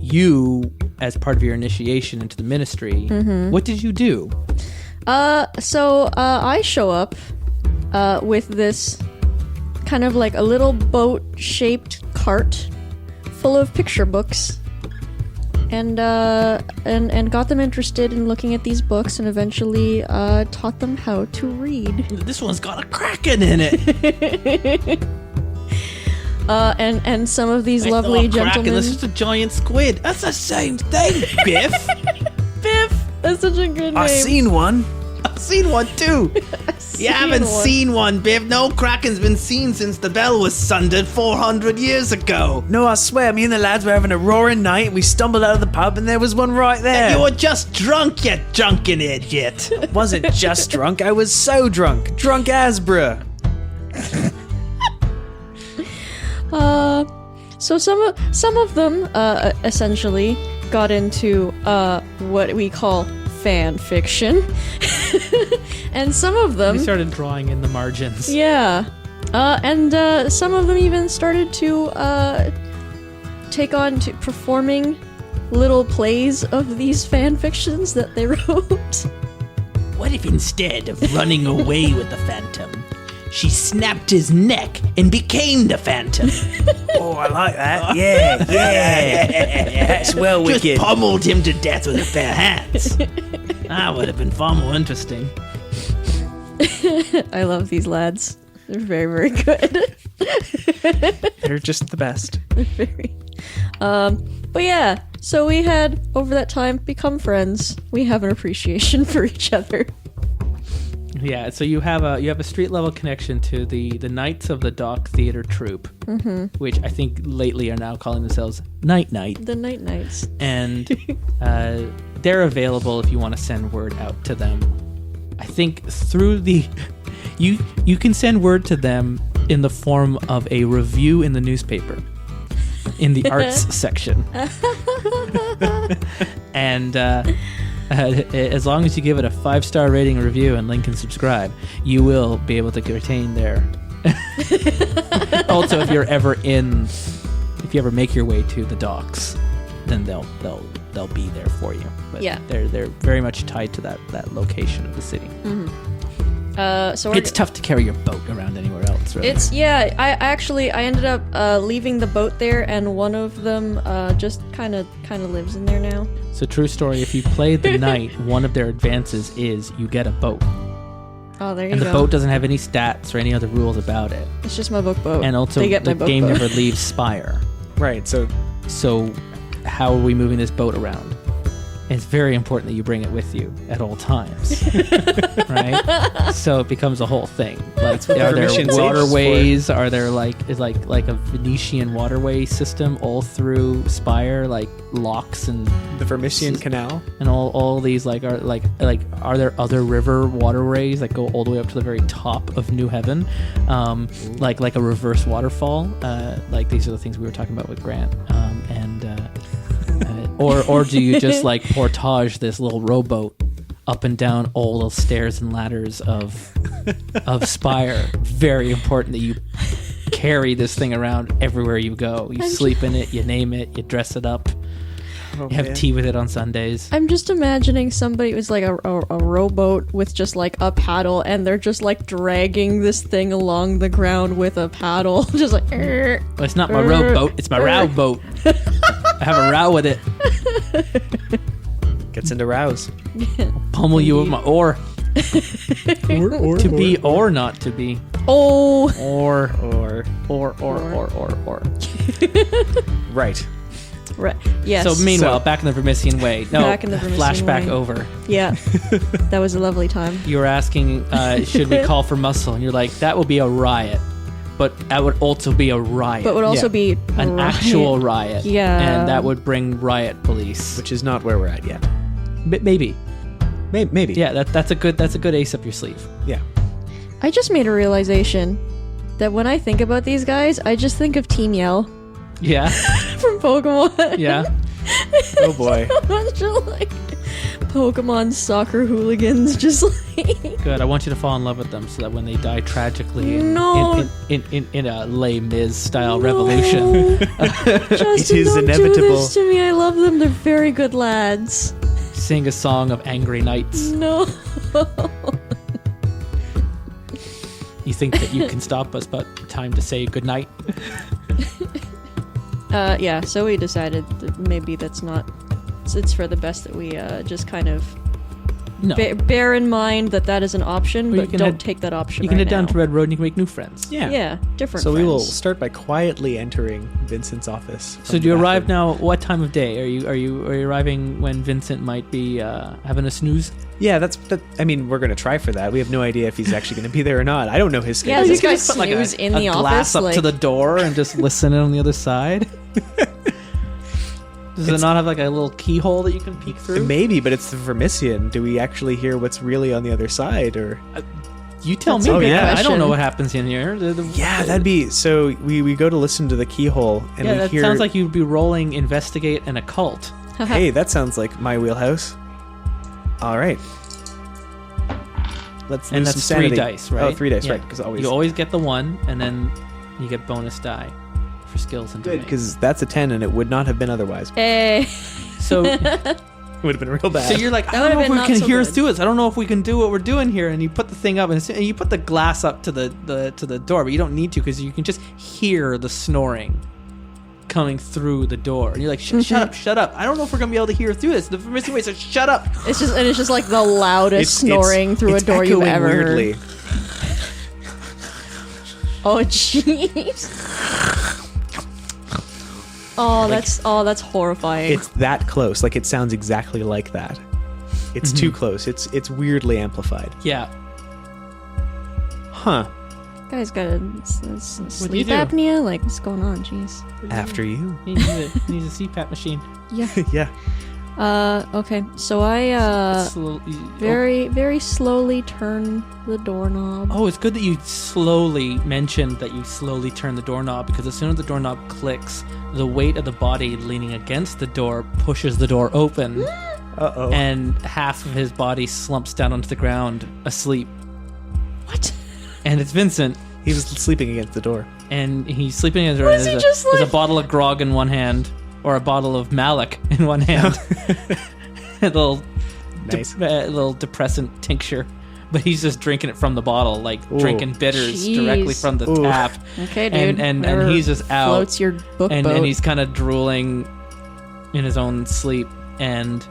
Speaker 1: you, as part of your initiation into the ministry, what did you do?
Speaker 2: So I show up with this kind of like a little boat-shaped cart full of picture books, and got them interested in looking at these books, and eventually taught them how to read.
Speaker 1: This one's got a kraken in it.
Speaker 2: And some of these lovely
Speaker 1: Kraken,
Speaker 2: gentlemen.
Speaker 1: this is a giant squid. That's the same thing, Biff.
Speaker 2: Biff! That's such a good name.
Speaker 3: I've seen one.
Speaker 1: I've seen one too. You haven't seen one, Biff. No Kraken's been seen since the bell was sundered 400 years ago.
Speaker 3: No, I swear, me and the lads were having a roaring night, and we stumbled out of the pub, and there was one right there.
Speaker 1: You were just drunk, you drunken idiot.
Speaker 3: I wasn't just drunk, I was so drunk. Drunk as bruh.
Speaker 2: So some of them essentially got into what we call fan fiction, and some of them
Speaker 1: We started drawing in the margins.
Speaker 2: yeah, and some of them even started to take on to performing little plays of these fan fictions that they wrote.
Speaker 1: What if instead of running away with the Phantom, she snapped his neck and became the Phantom?
Speaker 3: Oh, I like that. Yeah. That's well
Speaker 1: Just
Speaker 3: wicked.
Speaker 1: pummeled him to death with her bare hands. That would have been far more interesting.
Speaker 2: I love these lads. They're very, very good.
Speaker 3: They're just the best.
Speaker 2: Very. But yeah, so we had over that time become friends. We have an appreciation for each other.
Speaker 1: Yeah, so you have a street level connection to the Knights of the Dock Theater Troupe, which I think lately are now calling themselves Night Night.
Speaker 2: The Night Knights.
Speaker 1: And they're available if you want to send word out to them. I think through the you can send word to them in the form of a review in the newspaper in the arts section. And as long as you give it a 5-star rating and review and link and subscribe, you will be able to retain their also if you ever make your way to the docks, then they'll be there for you. But
Speaker 2: yeah,
Speaker 1: they're very much tied to that location of the city.
Speaker 2: So
Speaker 1: it's tough to carry your boat around anywhere else, really.
Speaker 2: I ended up leaving the boat there, and one of them just kind of lives in there now.
Speaker 1: So true story, if you play the night, one of their advances is you get a boat.
Speaker 2: Oh, there you go.
Speaker 1: And the boat doesn't have any stats or any other rules about it.
Speaker 2: It's just my boat.
Speaker 1: And also the game never leaves Spire.
Speaker 3: Right, so
Speaker 1: how are we moving this boat around? It's very important that you bring it with you at all times, right? So it becomes a whole thing. Like, are there waterways? Are there like a Venetian waterway system all through Spire, like locks and
Speaker 3: the Vermission Canal,
Speaker 1: and all these are there other river waterways that go all the way up to the very top of New Heaven, like a reverse waterfall? Like these are the things we were talking about with Grant, Or do you just portage this little rowboat up and down all the stairs and ladders of Spire? Very important that you carry this thing around everywhere you go. You sleep in it, you name it, you dress it up. You have tea with it on Sundays.
Speaker 2: I'm just imagining somebody was like a rowboat with just like a paddle, and they're just like dragging this thing along the ground with a paddle. Just like,
Speaker 1: well, it's not my rowboat, it's my row boat. I have a row with it.
Speaker 3: Gets into rows.
Speaker 1: Pummel you with my oar. or to be or not to be.
Speaker 2: Oh.
Speaker 1: Or.
Speaker 3: Right.
Speaker 2: Right. Yes.
Speaker 1: So meanwhile, back in the Vermission Way. No,
Speaker 2: back in the Vermission
Speaker 1: flashback
Speaker 2: Way.
Speaker 1: Over.
Speaker 2: Yeah. That was a lovely time.
Speaker 1: You were asking, should we call for muscle? And you're like, that would be a riot. But that would also be a riot.
Speaker 2: But would also be
Speaker 1: an actual riot.
Speaker 2: Yeah.
Speaker 1: And that would bring riot police.
Speaker 3: Which is not where we're at yet.
Speaker 1: Maybe.
Speaker 3: Maybe.
Speaker 1: Yeah, that's a good ace up your sleeve.
Speaker 3: Yeah.
Speaker 2: I just made a realization that when I think about these guys, I just think of Team Yell.
Speaker 1: Yeah.
Speaker 2: From Pokemon.
Speaker 1: Yeah.
Speaker 3: Oh boy.
Speaker 2: A bunch of Pokemon soccer hooligans, just
Speaker 1: Good. I want you to fall in love with them so that when they die tragically in a Les Mis style revolution,
Speaker 2: Justin,
Speaker 3: it is
Speaker 2: don't
Speaker 3: inevitable.
Speaker 2: Do this to me. I love them. They're very good lads.
Speaker 1: Sing a song of angry knights.
Speaker 2: No.
Speaker 1: You think that you can stop us, but time to say goodnight?
Speaker 2: Yeah, so we decided that maybe that's not... It's for the best that we just kind of bear in mind that is an option, but don't take that option.
Speaker 1: You can head down to Red Road and you can make new friends.
Speaker 2: Yeah, different
Speaker 3: So
Speaker 2: friends.
Speaker 3: we will start by quietly entering Vincent's office.
Speaker 1: So do you arrive now? What time of day? Are you arriving when Vincent might be having a snooze?
Speaker 3: Yeah, I mean, we're going to try for that. We have no idea if he's actually going to be there or not. I don't know his schedule.
Speaker 2: Yeah, these guys
Speaker 1: put
Speaker 2: snooze in the
Speaker 1: glass
Speaker 2: office.
Speaker 1: Up to the door and just listen in on the other side. Does it not have a little keyhole that you can peek through?
Speaker 3: Maybe, but it's the Vermission. Do we actually hear what's really on the other side, or
Speaker 1: you tell
Speaker 2: That's
Speaker 1: me?
Speaker 2: a good
Speaker 1: I don't
Speaker 2: question.
Speaker 1: know what happens in here.
Speaker 3: Yeah, that'd be so. We go to listen to the keyhole, and we
Speaker 1: that
Speaker 3: hear.
Speaker 1: sounds like you'd be rolling investigate an occult.
Speaker 3: Hey, that sounds like my wheelhouse. All right. Let's
Speaker 1: And
Speaker 3: lose
Speaker 1: that's
Speaker 3: some
Speaker 1: 3
Speaker 3: sanity.
Speaker 1: dice, right?
Speaker 3: Oh, 3 dice,
Speaker 1: Yeah.
Speaker 3: right? Because always
Speaker 1: You always get the 1, and then you get bonus die for skills and
Speaker 3: good
Speaker 1: domain.
Speaker 3: because that's a 10, and it would not have been otherwise.
Speaker 2: Hey.
Speaker 1: So
Speaker 3: It would have been real bad.
Speaker 1: So you're like,
Speaker 2: That
Speaker 1: I don't know
Speaker 2: would've
Speaker 1: if
Speaker 2: been
Speaker 1: we
Speaker 2: not
Speaker 1: can
Speaker 2: so
Speaker 1: hear
Speaker 2: good.
Speaker 1: through this. I don't know if we can do what we're doing here. And you put the thing up, and you put the glass up to the door, but you don't need to because you can just hear the snoring coming through the door. And you're like, shut up. I don't know if we're gonna be able to hear through this. The Vermission Way says, shut up.
Speaker 2: It's just like the loudest snoring through a door you've
Speaker 3: echoing
Speaker 2: ever
Speaker 3: weirdly.
Speaker 2: heard. Oh, jeez. Oh, that's horrifying.
Speaker 3: It's that close. Like, it sounds exactly like that. It's too close. It's weirdly amplified.
Speaker 1: Yeah.
Speaker 3: Huh.
Speaker 2: Guy's got a sleep
Speaker 1: do?
Speaker 2: apnea? Like, what's going on? Jeez.
Speaker 3: After you.
Speaker 1: He needs a CPAP machine.
Speaker 2: Yeah.
Speaker 3: Yeah.
Speaker 2: Okay. So I, very, very slowly turn the doorknob.
Speaker 1: Oh, it's good that you slowly mentioned that you slowly turn the doorknob, because as soon as the doorknob clicks, the weight of the body leaning against the door pushes the door open.
Speaker 3: Uh-oh.
Speaker 1: And half of his body slumps down onto the ground, asleep.
Speaker 2: What?
Speaker 1: And it's Vincent.
Speaker 3: He was sleeping against the door.
Speaker 1: And he's sleeping against the door.
Speaker 2: What is he just like?
Speaker 1: There's a bottle of grog in one hand, or a bottle of Malik in one hand. A little,
Speaker 3: Nice.
Speaker 1: little depressant tincture. But he's just drinking it from the bottle, like drinking bitters
Speaker 2: Jeez.
Speaker 1: directly from the
Speaker 3: Ooh.
Speaker 1: tap.
Speaker 2: Okay, dude.
Speaker 1: And he's just out.
Speaker 2: Floats your book
Speaker 1: and
Speaker 2: boat.
Speaker 1: he's kind of drooling in his own sleep. And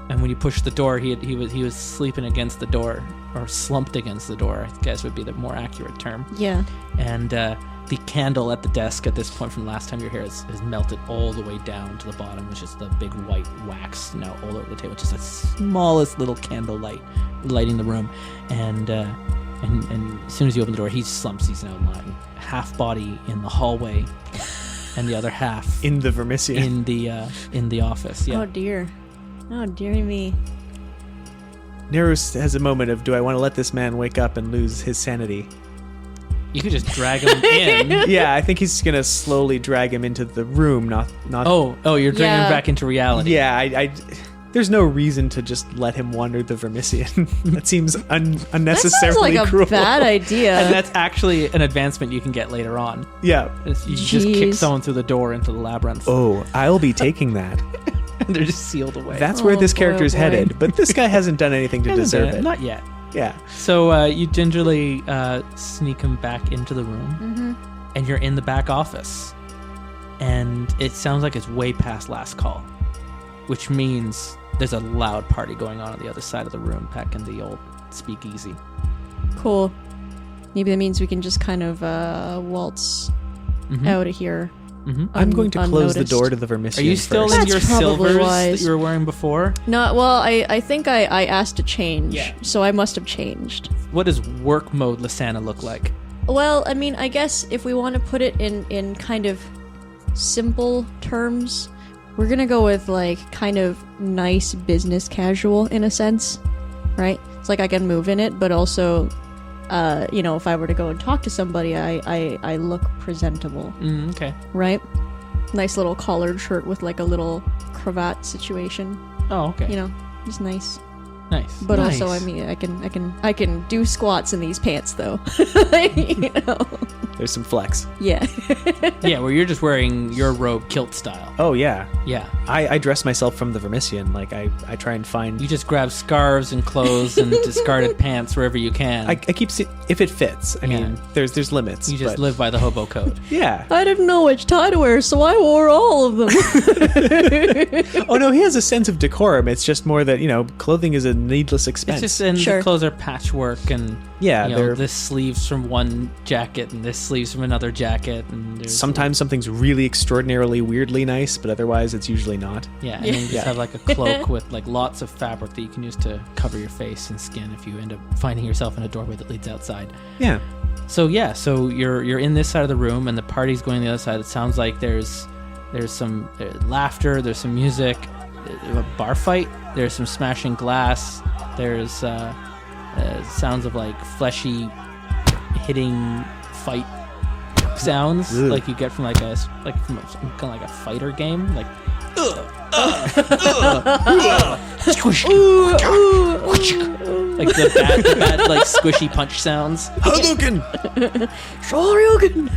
Speaker 1: when you push the door, he was sleeping against the door, or slumped against the door, I guess would be the more accurate term.
Speaker 2: Yeah.
Speaker 1: And the candle at the desk at this point from the last time you were here has melted all the way down to the bottom, which is the big white wax now all over the table, just the smallest little candle lighting the room. And as soon as you open the door, he slumps. He's now lying half body in the hallway, and the other half
Speaker 3: In the Vermission.
Speaker 1: in the office. Yeah.
Speaker 2: Oh, dear. Oh, dear me.
Speaker 3: Nharus has a moment of, do I want to let this man wake up and lose his sanity?
Speaker 1: You could just drag him in.
Speaker 3: Yeah, I think he's going to slowly drag him into the room, not...
Speaker 1: Oh, you're dragging
Speaker 2: Yeah.
Speaker 1: him back into reality.
Speaker 3: Yeah, I there's no reason to just let him wander the Vermission. That seems
Speaker 2: That
Speaker 3: unnecessarily
Speaker 2: sounds like a
Speaker 3: cruel.
Speaker 2: bad idea.
Speaker 1: And that's actually an advancement you can get later on.
Speaker 3: Yeah.
Speaker 1: You just kick
Speaker 2: Jeez.
Speaker 1: someone through the door into the labyrinth.
Speaker 3: Oh, I'll be taking that.
Speaker 1: And they're just sealed away.
Speaker 3: That's where this
Speaker 2: boy,
Speaker 3: character's
Speaker 2: oh boy.
Speaker 3: headed, but this guy hasn't done anything to
Speaker 1: Hasn't
Speaker 3: deserve
Speaker 1: done
Speaker 3: it.
Speaker 1: Not yet.
Speaker 3: Yeah.
Speaker 1: So you gingerly sneak him back into the room,
Speaker 2: Mm-hmm.
Speaker 1: and you're in the back office. And it sounds like it's way past last call, which means there's a loud party going on the other side of the room, back in the old speakeasy.
Speaker 2: Cool. Maybe that means we can just kind of waltz
Speaker 1: Mhm.
Speaker 2: out of here.
Speaker 1: Mhm.
Speaker 3: I'm going to close the
Speaker 2: unnoticed.
Speaker 3: door to the Vermission
Speaker 1: Are you still
Speaker 3: first.
Speaker 1: in your
Speaker 2: That's probably
Speaker 1: silvers
Speaker 2: wise.
Speaker 1: that you were wearing before?
Speaker 2: No, well, I think I asked to change,
Speaker 1: Yeah.
Speaker 2: so I must have changed.
Speaker 1: What does work mode Lysanna look like?
Speaker 2: Well, I mean, I guess if we want to put it in kind of simple terms, we're gonna go with, like, kind of nice business casual, in a sense, right? It's like I can move in it, but also, if I were to go and talk to somebody, I look presentable,
Speaker 1: Okay.
Speaker 2: right? Nice little collared shirt with, like, a little cravat situation,
Speaker 1: Oh, okay.
Speaker 2: just nice.
Speaker 1: Nice.
Speaker 2: But
Speaker 3: Nice.
Speaker 2: also, I mean, I can do squats in these pants, though.
Speaker 3: There's some flex.
Speaker 2: Yeah.
Speaker 1: Yeah, where you're just wearing your robe kilt style.
Speaker 3: Oh, yeah.
Speaker 1: Yeah.
Speaker 3: I dress myself from the Vermission. Like, I try and find...
Speaker 1: You just grab scarves and clothes and discarded pants wherever you can.
Speaker 3: I keep... if it fits. I
Speaker 1: Yeah.
Speaker 3: mean, there's limits.
Speaker 1: You just
Speaker 3: but-
Speaker 1: live by the hobo code.
Speaker 3: Yeah.
Speaker 2: I didn't know which tie to wear, so I wore all of them.
Speaker 3: Oh, no, he has a sense of decorum. It's just more that, clothing is a needless expense.
Speaker 1: It's just, and
Speaker 2: Sure.
Speaker 1: the clothes are patchwork, and
Speaker 3: Yeah, they're...
Speaker 1: this sleeves from one jacket and this sleeves from another jacket, and there's
Speaker 3: Sometimes something's really extraordinarily weirdly nice, but otherwise it's usually not.
Speaker 1: yeah, and then you just
Speaker 3: Yeah.
Speaker 1: have like a cloak with like lots of fabric that you can use to cover your face and skin if you end up finding yourself in a doorway that leads outside.
Speaker 3: Yeah.
Speaker 1: So yeah, so you're in this side of the room, and the party's going the other side. It sounds like there's some laughter, there's some music, a bar fight, there's some smashing glass, there's sounds of like fleshy hitting fight sounds
Speaker 3: Ugh.
Speaker 1: like you get from like a kind of like a fighter game, like like the bad like squishy punch sounds.
Speaker 3: Hadouken!
Speaker 2: Shoryuken!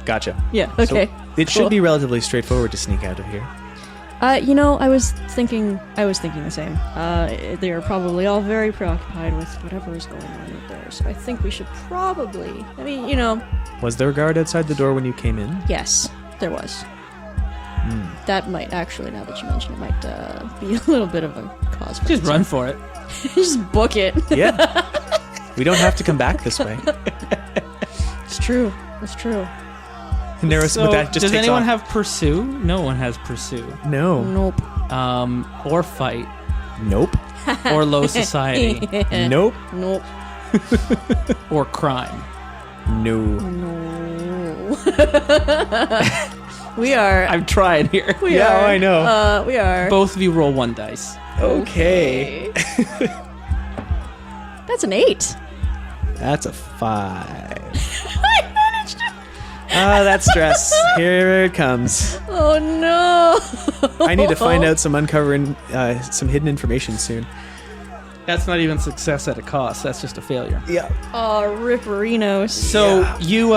Speaker 3: Gotcha.
Speaker 2: Yeah, okay.
Speaker 3: So it should be relatively straightforward to sneak out of here.
Speaker 2: I was thinking the same. They are probably all very preoccupied with whatever is going on out there, so I think we should probably,
Speaker 3: Was there a guard outside the door when you came in?
Speaker 2: yes, there was. That might actually, now that you mention it, might be a little bit of a cause for
Speaker 1: Just
Speaker 2: concern.
Speaker 1: run for it.
Speaker 2: Just book it.
Speaker 3: Yeah. We don't have to come back this way.
Speaker 2: It's true. It's true.
Speaker 3: Nharus
Speaker 1: So,
Speaker 3: with that just
Speaker 1: does
Speaker 3: takes
Speaker 1: anyone
Speaker 3: off.
Speaker 1: have pursue? No one has pursue.
Speaker 3: No.
Speaker 2: Nope.
Speaker 1: Or fight.
Speaker 3: Nope.
Speaker 1: Or low society.
Speaker 3: Nope.
Speaker 2: Nope.
Speaker 1: Or crime.
Speaker 3: No.
Speaker 2: No. We are.
Speaker 1: I'm trying here.
Speaker 2: We
Speaker 3: Yeah,
Speaker 2: are.
Speaker 3: I know.
Speaker 2: We are.
Speaker 1: Both of you roll 1 dice.
Speaker 3: Okay.
Speaker 2: That's an 8.
Speaker 3: That's a 5. That stress. Here it comes.
Speaker 2: Oh no.
Speaker 3: I need to find out some uncovering some hidden information soon.
Speaker 1: That's not even success at a cost. That's just a failure.
Speaker 3: Yeah.
Speaker 2: Oh, Ripperinos.
Speaker 1: So you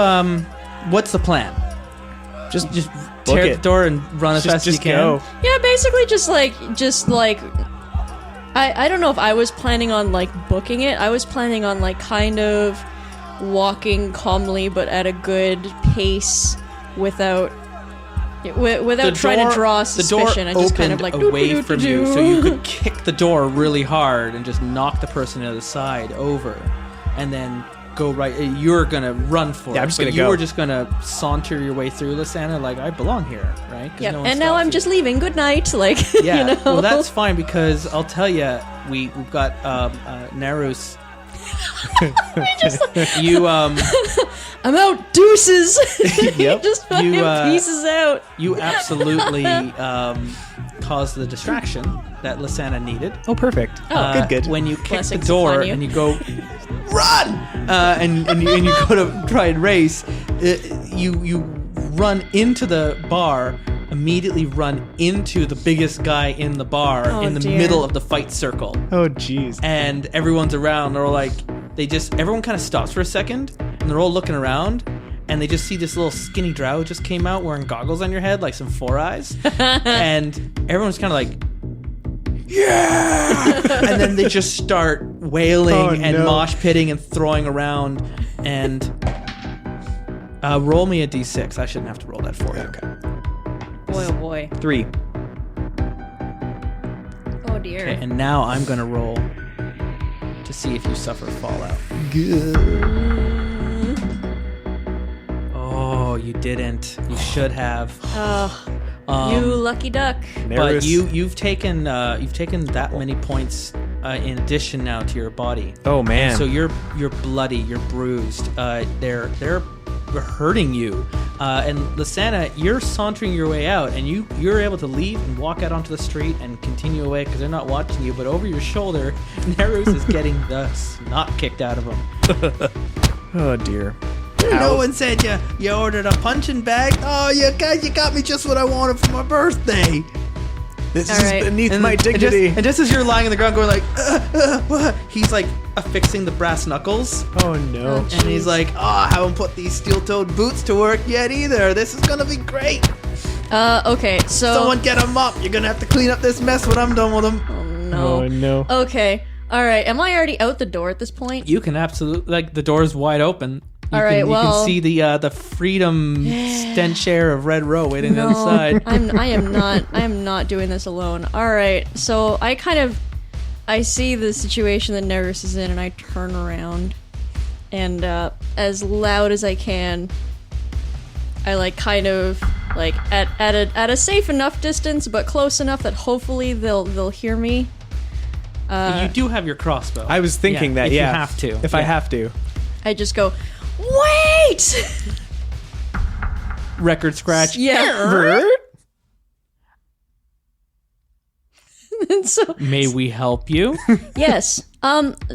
Speaker 1: what's the plan?
Speaker 3: Just
Speaker 1: Tear
Speaker 3: book
Speaker 1: the
Speaker 3: it.
Speaker 1: door and run as fast as you can.
Speaker 3: Go.
Speaker 2: Yeah, basically just like I don't know if I was planning on like booking it. I was planning on like kind of walking calmly but at a good pace without trying to draw suspicion.
Speaker 1: The
Speaker 2: I
Speaker 1: door
Speaker 2: just kind of
Speaker 1: opened
Speaker 2: like
Speaker 1: away from you, so you could kick the door really hard and just knock the person to the side over, and then go right. You're gonna run for it.
Speaker 3: I'm just
Speaker 1: but
Speaker 3: gonna
Speaker 1: you
Speaker 3: go.
Speaker 1: were just gonna saunter your way through Lysanna like I belong here, right? 'Cause
Speaker 2: Yeah,
Speaker 1: no one
Speaker 2: and now
Speaker 1: stops
Speaker 2: I'm
Speaker 1: you.
Speaker 2: just leaving. Good night. Like
Speaker 1: Yeah,
Speaker 2: you know.
Speaker 1: well that's fine because I'll tell you, we've got Nharus. You
Speaker 2: I'm out. Deuces.
Speaker 3: Yep.
Speaker 2: Just fucking pieces out.
Speaker 1: you absolutely caused the distraction that Lysanna needed.
Speaker 3: Oh, perfect. Good.
Speaker 1: When you kick the
Speaker 2: Blessings
Speaker 1: door
Speaker 2: upon you.
Speaker 1: and you go run, and you go to try and race, you run into the bar, immediately run into the biggest guy in the bar in the
Speaker 2: dear.
Speaker 1: middle of the fight circle,
Speaker 3: Oh, jeez.
Speaker 1: and everyone's around. They're all like, everyone kind of stops for a second, and they're all looking around. And they just see this little skinny drow who just came out wearing goggles on your head, like some 4 eyes. And everyone's kind of like, yeah! And then they just start wailing and mosh pitting and throwing around. And roll me a d6. I shouldn't have to roll that for you.
Speaker 3: Okay.
Speaker 2: Boy, oh boy.
Speaker 3: 3.
Speaker 2: Oh dear.
Speaker 1: Okay, and now I'm going to roll to see if you suffer fallout. Oh, you didn't. You should have.
Speaker 2: You lucky duck.
Speaker 1: But
Speaker 3: Nharus.
Speaker 1: you've taken that many points in addition now to your body.
Speaker 3: Oh, man.
Speaker 1: So you're bloody, you're bruised. They're hurting you. And Lysanna, you're sauntering your way out, and you're able to leave and walk out onto the street and continue away because they're not watching you. But over your shoulder, Nharus is getting the snot kicked out of him.
Speaker 3: Oh, dear.
Speaker 1: No one said you ordered a punching bag. Oh, you got me just what I wanted for my birthday.
Speaker 3: This
Speaker 2: All
Speaker 3: is
Speaker 2: right.
Speaker 3: beneath my dignity.
Speaker 1: And just as you're lying on the ground going like, what? He's like affixing the brass knuckles.
Speaker 3: Oh, no.
Speaker 1: And he's like, I haven't put these steel-toed boots to work yet either. This is gonna be great.
Speaker 2: Okay, so
Speaker 1: Someone get a mop. You're gonna have to clean up this mess when I'm done with them.
Speaker 3: Oh, no.
Speaker 2: Okay. All right. Am I already out the door at this point?
Speaker 1: You can absolutely, the door's wide open. You
Speaker 2: All right,
Speaker 1: you
Speaker 2: well-
Speaker 1: can see the freedom stench air of Red Row waiting on the other side.
Speaker 2: I am not doing this alone. All right. So I see the situation that Nharus is in, and I turn around, and as loud as I can, I kind of at a safe enough distance, but close enough that hopefully they'll hear me.
Speaker 1: You do have your crossbow.
Speaker 3: I was thinking that,
Speaker 1: if
Speaker 3: yeah.
Speaker 1: you have to.
Speaker 3: If I have to.
Speaker 2: I just go, wait.
Speaker 1: Record scratch.
Speaker 2: Yeah. And so
Speaker 1: May we help you?
Speaker 2: yes.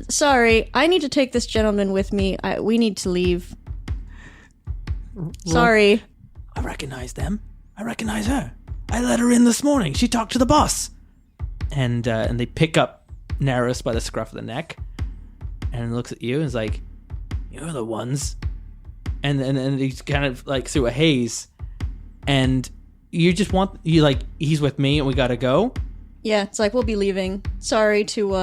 Speaker 2: Sorry. I need to take this gentleman with me. We need to leave. Sorry.
Speaker 1: I recognize them. I recognize her. I let her in this morning. She talked to the boss. And they pick up Nharus by the scruff of the neck and looks at you and is like, you're the ones. And he's kind of through a haze. And you just he's with me and we gotta go.
Speaker 2: Yeah, it's we'll be leaving. Sorry to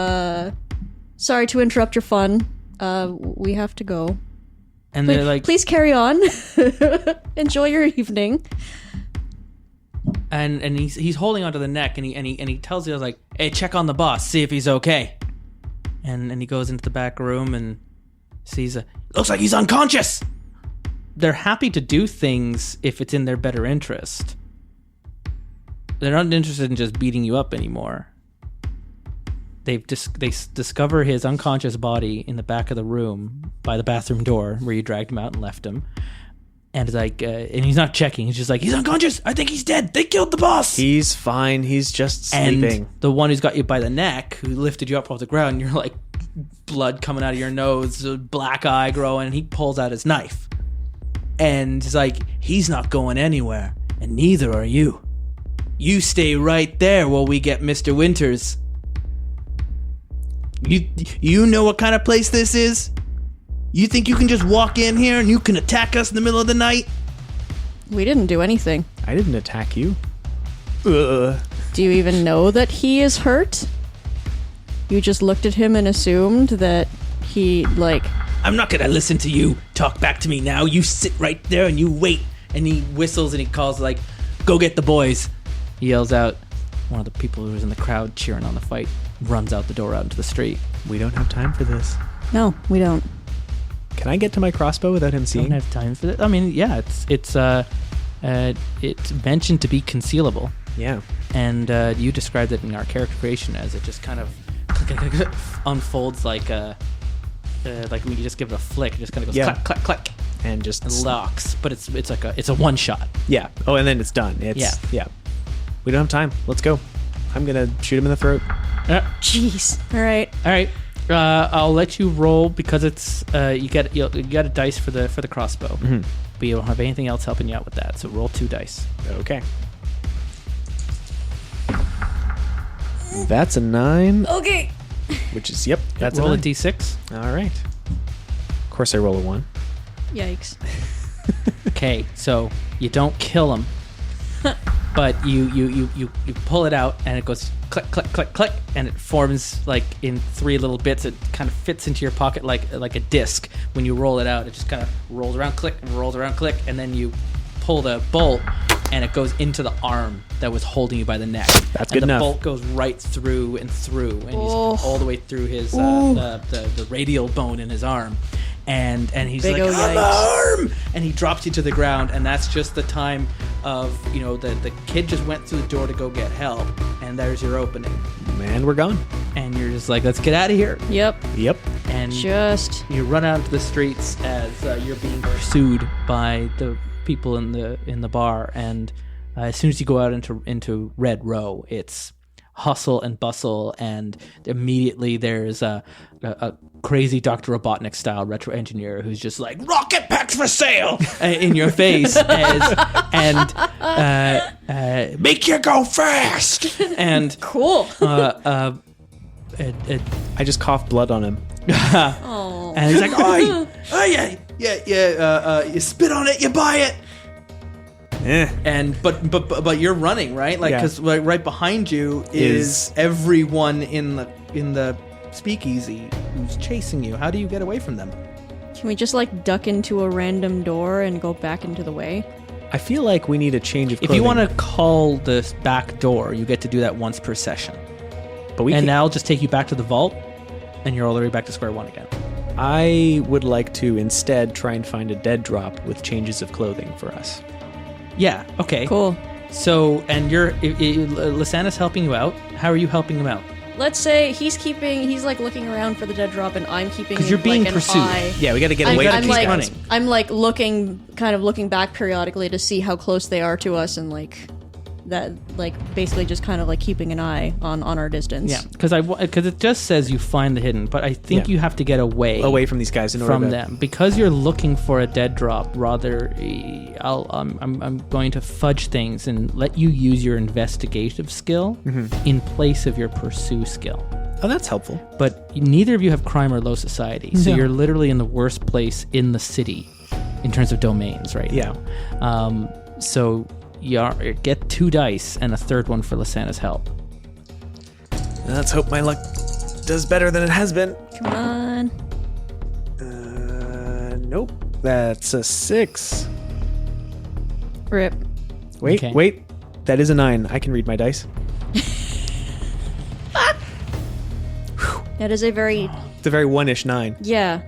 Speaker 2: interrupt your fun. We have to go.
Speaker 1: And they're like,
Speaker 2: please carry on. Enjoy your evening.
Speaker 1: and he's holding onto the neck and he tells you, like, hey, check on the boss, see if he's okay. And he goes into the back room and sees looks like he's unconscious. they're happy to do things if it's in their better interest. They're not interested in just beating you up anymore. They discover his unconscious body in the back of the room by the bathroom door where you dragged him out and left him. And it's like, and he's not checking. He's just like, he's unconscious. I think he's dead. They killed the boss.
Speaker 3: He's fine. He's just sleeping.
Speaker 1: And the one who's got you by the neck, who lifted you up off the ground, you're like, blood coming out of your nose, a black eye growing, and he pulls out his knife. And he's like, he's not going anywhere, and neither are you. You stay right there while we get Mr. Winters. You know what kind of place this is? You think you can just walk in here and you can attack us in the middle of the night?
Speaker 2: We didn't do anything.
Speaker 3: I didn't attack you. Ugh.
Speaker 2: Do you even know that he is hurt? You just looked at him and assumed that he, like...
Speaker 1: I'm not gonna listen to you talk back to me now. You sit right there and you wait. And he whistles and he calls like, go get the boys. He yells out. One of the people who was in the crowd cheering on the fight runs out the door out into the street.
Speaker 3: We don't have time for this.
Speaker 2: No, we don't.
Speaker 3: Can I get to my crossbow without him seeing?
Speaker 1: Don't have time for that. I mean, yeah, it's mentioned to be concealable.
Speaker 3: Yeah.
Speaker 1: And you described it in our character creation as it just kind of unfolds like when you just give it a flick, it just kind of goes clack, clack, clack.
Speaker 3: And just
Speaker 1: locks. But it's like it's a one shot.
Speaker 3: Yeah. Oh, and then it's done. Yeah. We don't have time. Let's go. I'm gonna shoot him in the throat.
Speaker 2: Jeez. All right.
Speaker 1: I'll let you roll because it's you get a dice for the crossbow, but you don't have anything else helping you out with that. So roll 2 dice.
Speaker 3: Okay. That's a 9.
Speaker 2: Okay.
Speaker 3: Which is that's
Speaker 1: roll
Speaker 3: a
Speaker 1: a d6.
Speaker 3: All right. Of course, I roll a 1.
Speaker 2: Yikes.
Speaker 1: Okay, so you don't kill him, but you pull it out and it goes click, click, click, click, and it forms like in 3 little bits. It kind of fits into your pocket like a disc. When you roll it out, it just kind of rolls around, click, and rolls around, click, and then you pull the bolt and it goes into the arm that was holding you by the neck.
Speaker 3: That's good
Speaker 1: And
Speaker 3: enough.
Speaker 1: the bolt goes right through and through, and he's all the way through his the radial bone in his arm. And he's
Speaker 2: Big
Speaker 1: like,
Speaker 2: ol'
Speaker 1: "I'm
Speaker 2: yikes."
Speaker 1: arm!" And he drops you to the ground, and that's just the time of, the kid just went through the door to go get help, and there's your opening.
Speaker 3: And we're gone.
Speaker 1: And you're just like, let's get out of here.
Speaker 2: Yep.
Speaker 1: And
Speaker 2: Just.
Speaker 1: you run out into the streets as you're being pursued by the people in the bar, and as soon as you go out into Red Row, it's hustle and bustle, and immediately there's a crazy Dr. Robotnik style retro engineer who's just like, rocket packs for sale in your face and make you go fast. And
Speaker 2: Cool.
Speaker 3: I just coughed blood on him.
Speaker 2: Oh.
Speaker 1: and he's like, you spit on it, you buy it. And but you're running, right? Like, because right behind you is everyone in the speakeasy who's chasing you. How do you get away from them?
Speaker 2: Can we just duck into a random door and go back into the way?
Speaker 3: I feel like we need a change of clothing.
Speaker 1: If you want to call this back door, you get to do that once per session.
Speaker 3: But
Speaker 1: now I'll just take you back to the vault, and you're all the way back to square one again.
Speaker 3: I would like to instead try and find a dead drop with changes of clothing for us.
Speaker 1: Yeah. Okay.
Speaker 2: Cool.
Speaker 1: So, and Lysanna's helping you out. How are you helping him out?
Speaker 2: Let's say he's looking around for the dead drop, and I'm keeping.
Speaker 1: Because you're being
Speaker 2: an
Speaker 1: pursued.
Speaker 2: eye.
Speaker 3: Yeah, we got to get away from these guys.
Speaker 1: running.
Speaker 2: I'm looking back periodically to see how close they are to us, and basically just kind of keeping an eye on our distance.
Speaker 1: Yeah, because it just says you find the hidden, but I think you have to get away
Speaker 3: from these guys in order
Speaker 1: from
Speaker 3: to...
Speaker 1: them, because you're looking for a dead drop. Rather, I'm going to fudge things and let you use your investigative skill in place of your pursue skill.
Speaker 3: Oh, that's helpful.
Speaker 1: But neither of you have crime or low society, so you're literally in the worst place in the city in terms of domains right now. So you get 2 dice and a third one for Lysanna's help.
Speaker 3: Let's hope my luck does better than it has been.
Speaker 2: Come on.
Speaker 3: Nope. That's a 6.
Speaker 2: Rip.
Speaker 3: Wait. That is a 9. I can read my dice.
Speaker 2: That is a very...
Speaker 3: It's a very 1-ish 9.
Speaker 2: Yeah.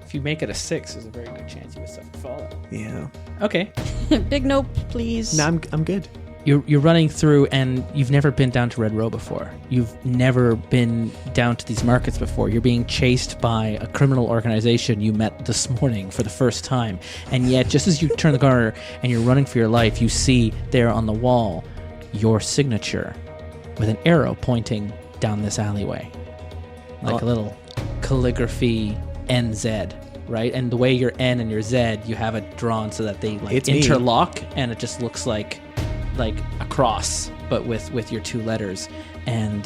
Speaker 1: If you make it a 6, there's a very good chance you would suffer fallout.
Speaker 3: Yeah.
Speaker 1: Okay.
Speaker 2: Big nope, please.
Speaker 3: No, I'm good.
Speaker 1: You're running through, and you've never been down to Red Row before. You've never been down to these markets before. You're being chased by a criminal organization you met this morning for the first time. And yet, just as you turn the corner and you're running for your life, you see there on the wall your signature with an arrow pointing down this alleyway. Like a little calligraphy NZ, right? And the way your N and your Z, you have it drawn so that they
Speaker 3: It's
Speaker 1: interlock, and it just looks like a cross, but with your two letters, and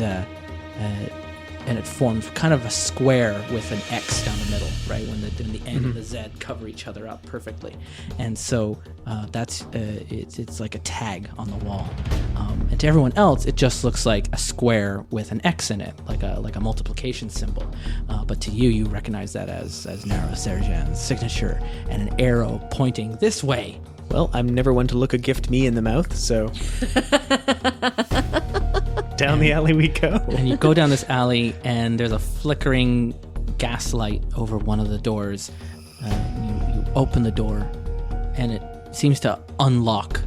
Speaker 1: it forms kind of a square with an X down the middle, right? When the N and the Z cover each other up perfectly, and so that's it's like a tag on the wall. And to everyone else, it just looks like a square with an X in it, like a multiplication symbol. But to you, you recognize that as Nharus Serjan's signature, and an arrow pointing this way.
Speaker 3: Well, I'm never one to look a gift me in the mouth, so down the alley we go.
Speaker 1: And you go down this alley, and there's a flickering gaslight over one of the doors. You open the door, and it seems to unlock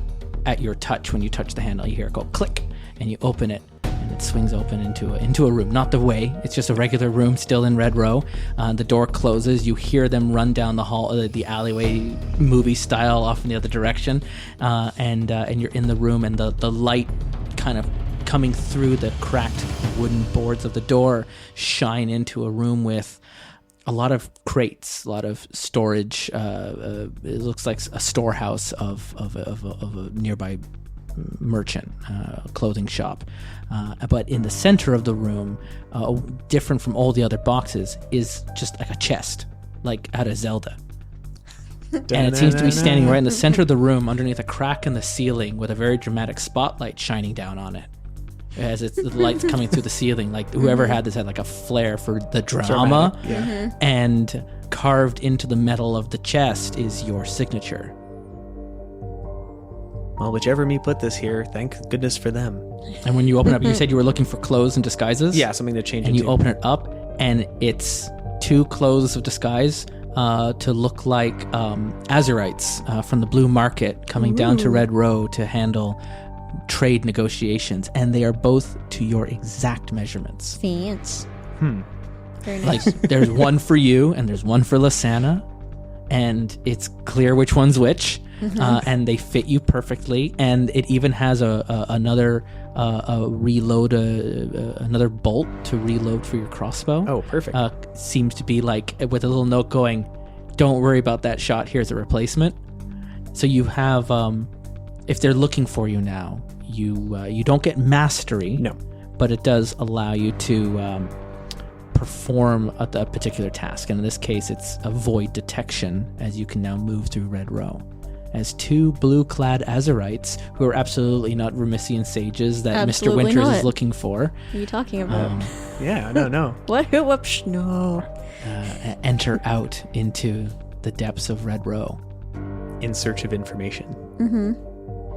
Speaker 1: at your touch. When you touch the handle, you hear it go click, and you open it, and it swings open into a room. Not the way, it's just a regular room still in Red Row. The door closes. You hear them run down the hall, the alleyway movie style off in the other direction, and you're in the room, and the light kind of coming through the cracked wooden boards of the door shine into a room with a lot of crates, a lot of storage. It looks like a storehouse of a nearby merchant, clothing shop. But in the center of the room, different from all the other boxes, is just like a chest, like out of Zelda. And it seems to be standing right in the center of the room, underneath a crack in the ceiling, with a very dramatic spotlight shining down on it. As the light's coming through the ceiling, like whoever had this had like a flair for the drama.
Speaker 3: Yeah.
Speaker 1: And carved into the metal of the chest is your signature.
Speaker 3: Well, whichever me put this here, thank goodness for them.
Speaker 1: And when you open it up, you said you were looking for clothes and disguises?
Speaker 3: Yeah, something to change
Speaker 1: And
Speaker 3: into.
Speaker 1: you open it up, and it's two clothes of disguise to look like Azurites from the Blue Market coming down to Red Row to handle trade negotiations. And they are both to your exact measurements.
Speaker 2: Fancy. Very
Speaker 1: Like,
Speaker 2: nice.
Speaker 1: there's one for you, and there's one for Lysanna, and it's clear which one's which. And they fit you perfectly, and it even has another reload, another bolt to reload for your crossbow.
Speaker 3: Oh, perfect.
Speaker 1: Seems to be like with a little note going, "Don't worry about that shot. Here's a replacement." So you have, if they're looking for you now, you don't get mastery.
Speaker 3: No,
Speaker 1: but it does allow you to perform a particular task, and in this case, it's avoid detection, as you can now move through Red Row as two blue-clad Azurites who are absolutely not Vermission sages that
Speaker 2: Absolutely
Speaker 1: Mr. Winters
Speaker 2: not.
Speaker 1: is looking for.
Speaker 2: What are you talking about?
Speaker 3: yeah, no.
Speaker 2: What? Whoops, no.
Speaker 1: Enter out into the depths of Red Row.
Speaker 3: In search of information.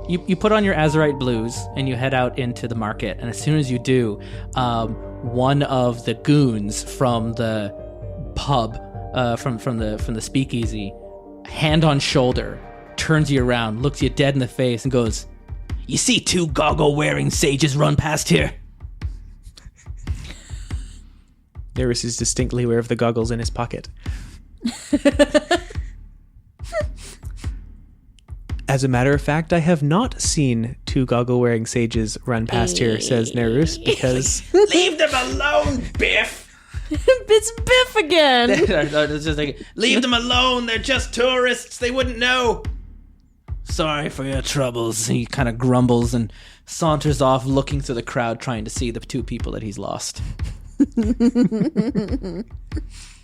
Speaker 1: You put on your Azurite blues and you head out into the market, and as soon as you do, one of the goons from the pub, from the speakeasy, hand on shoulder, turns you around, looks you dead in the face, and goes, "You see two goggle-wearing sages run past here?"
Speaker 3: Nharus is distinctly aware of the goggles in his pocket. As a matter of fact, I have not seen two goggle-wearing sages run past here, says Nharus, because...
Speaker 1: Leave them alone, Biff!
Speaker 2: It's Biff again.
Speaker 1: It's just like, leave them alone, they're just tourists, they wouldn't know. Sorry for your troubles. He kind of grumbles and saunters off, looking through the crowd, trying to see the two people that he's lost.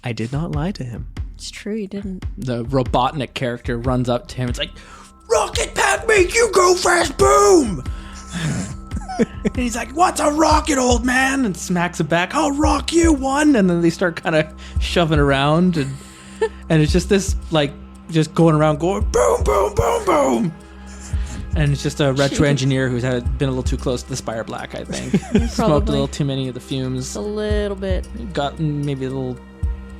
Speaker 3: I did not lie to him.
Speaker 2: It's true, you didn't.
Speaker 1: The Robotnik character runs up to him. It's like, "Rocket pack, make you go fast, boom!" And he's like, "What's a rocket, old man?" And smacks it back. "I'll rock you one." And then they start kind of shoving around, and it's just this, like, just going around going boom, boom, boom, boom. And it's just a retro engineer who's been a little too close to the Spire Black, I think. Smoked a little too many of the fumes.
Speaker 2: A little bit.
Speaker 1: Got maybe a little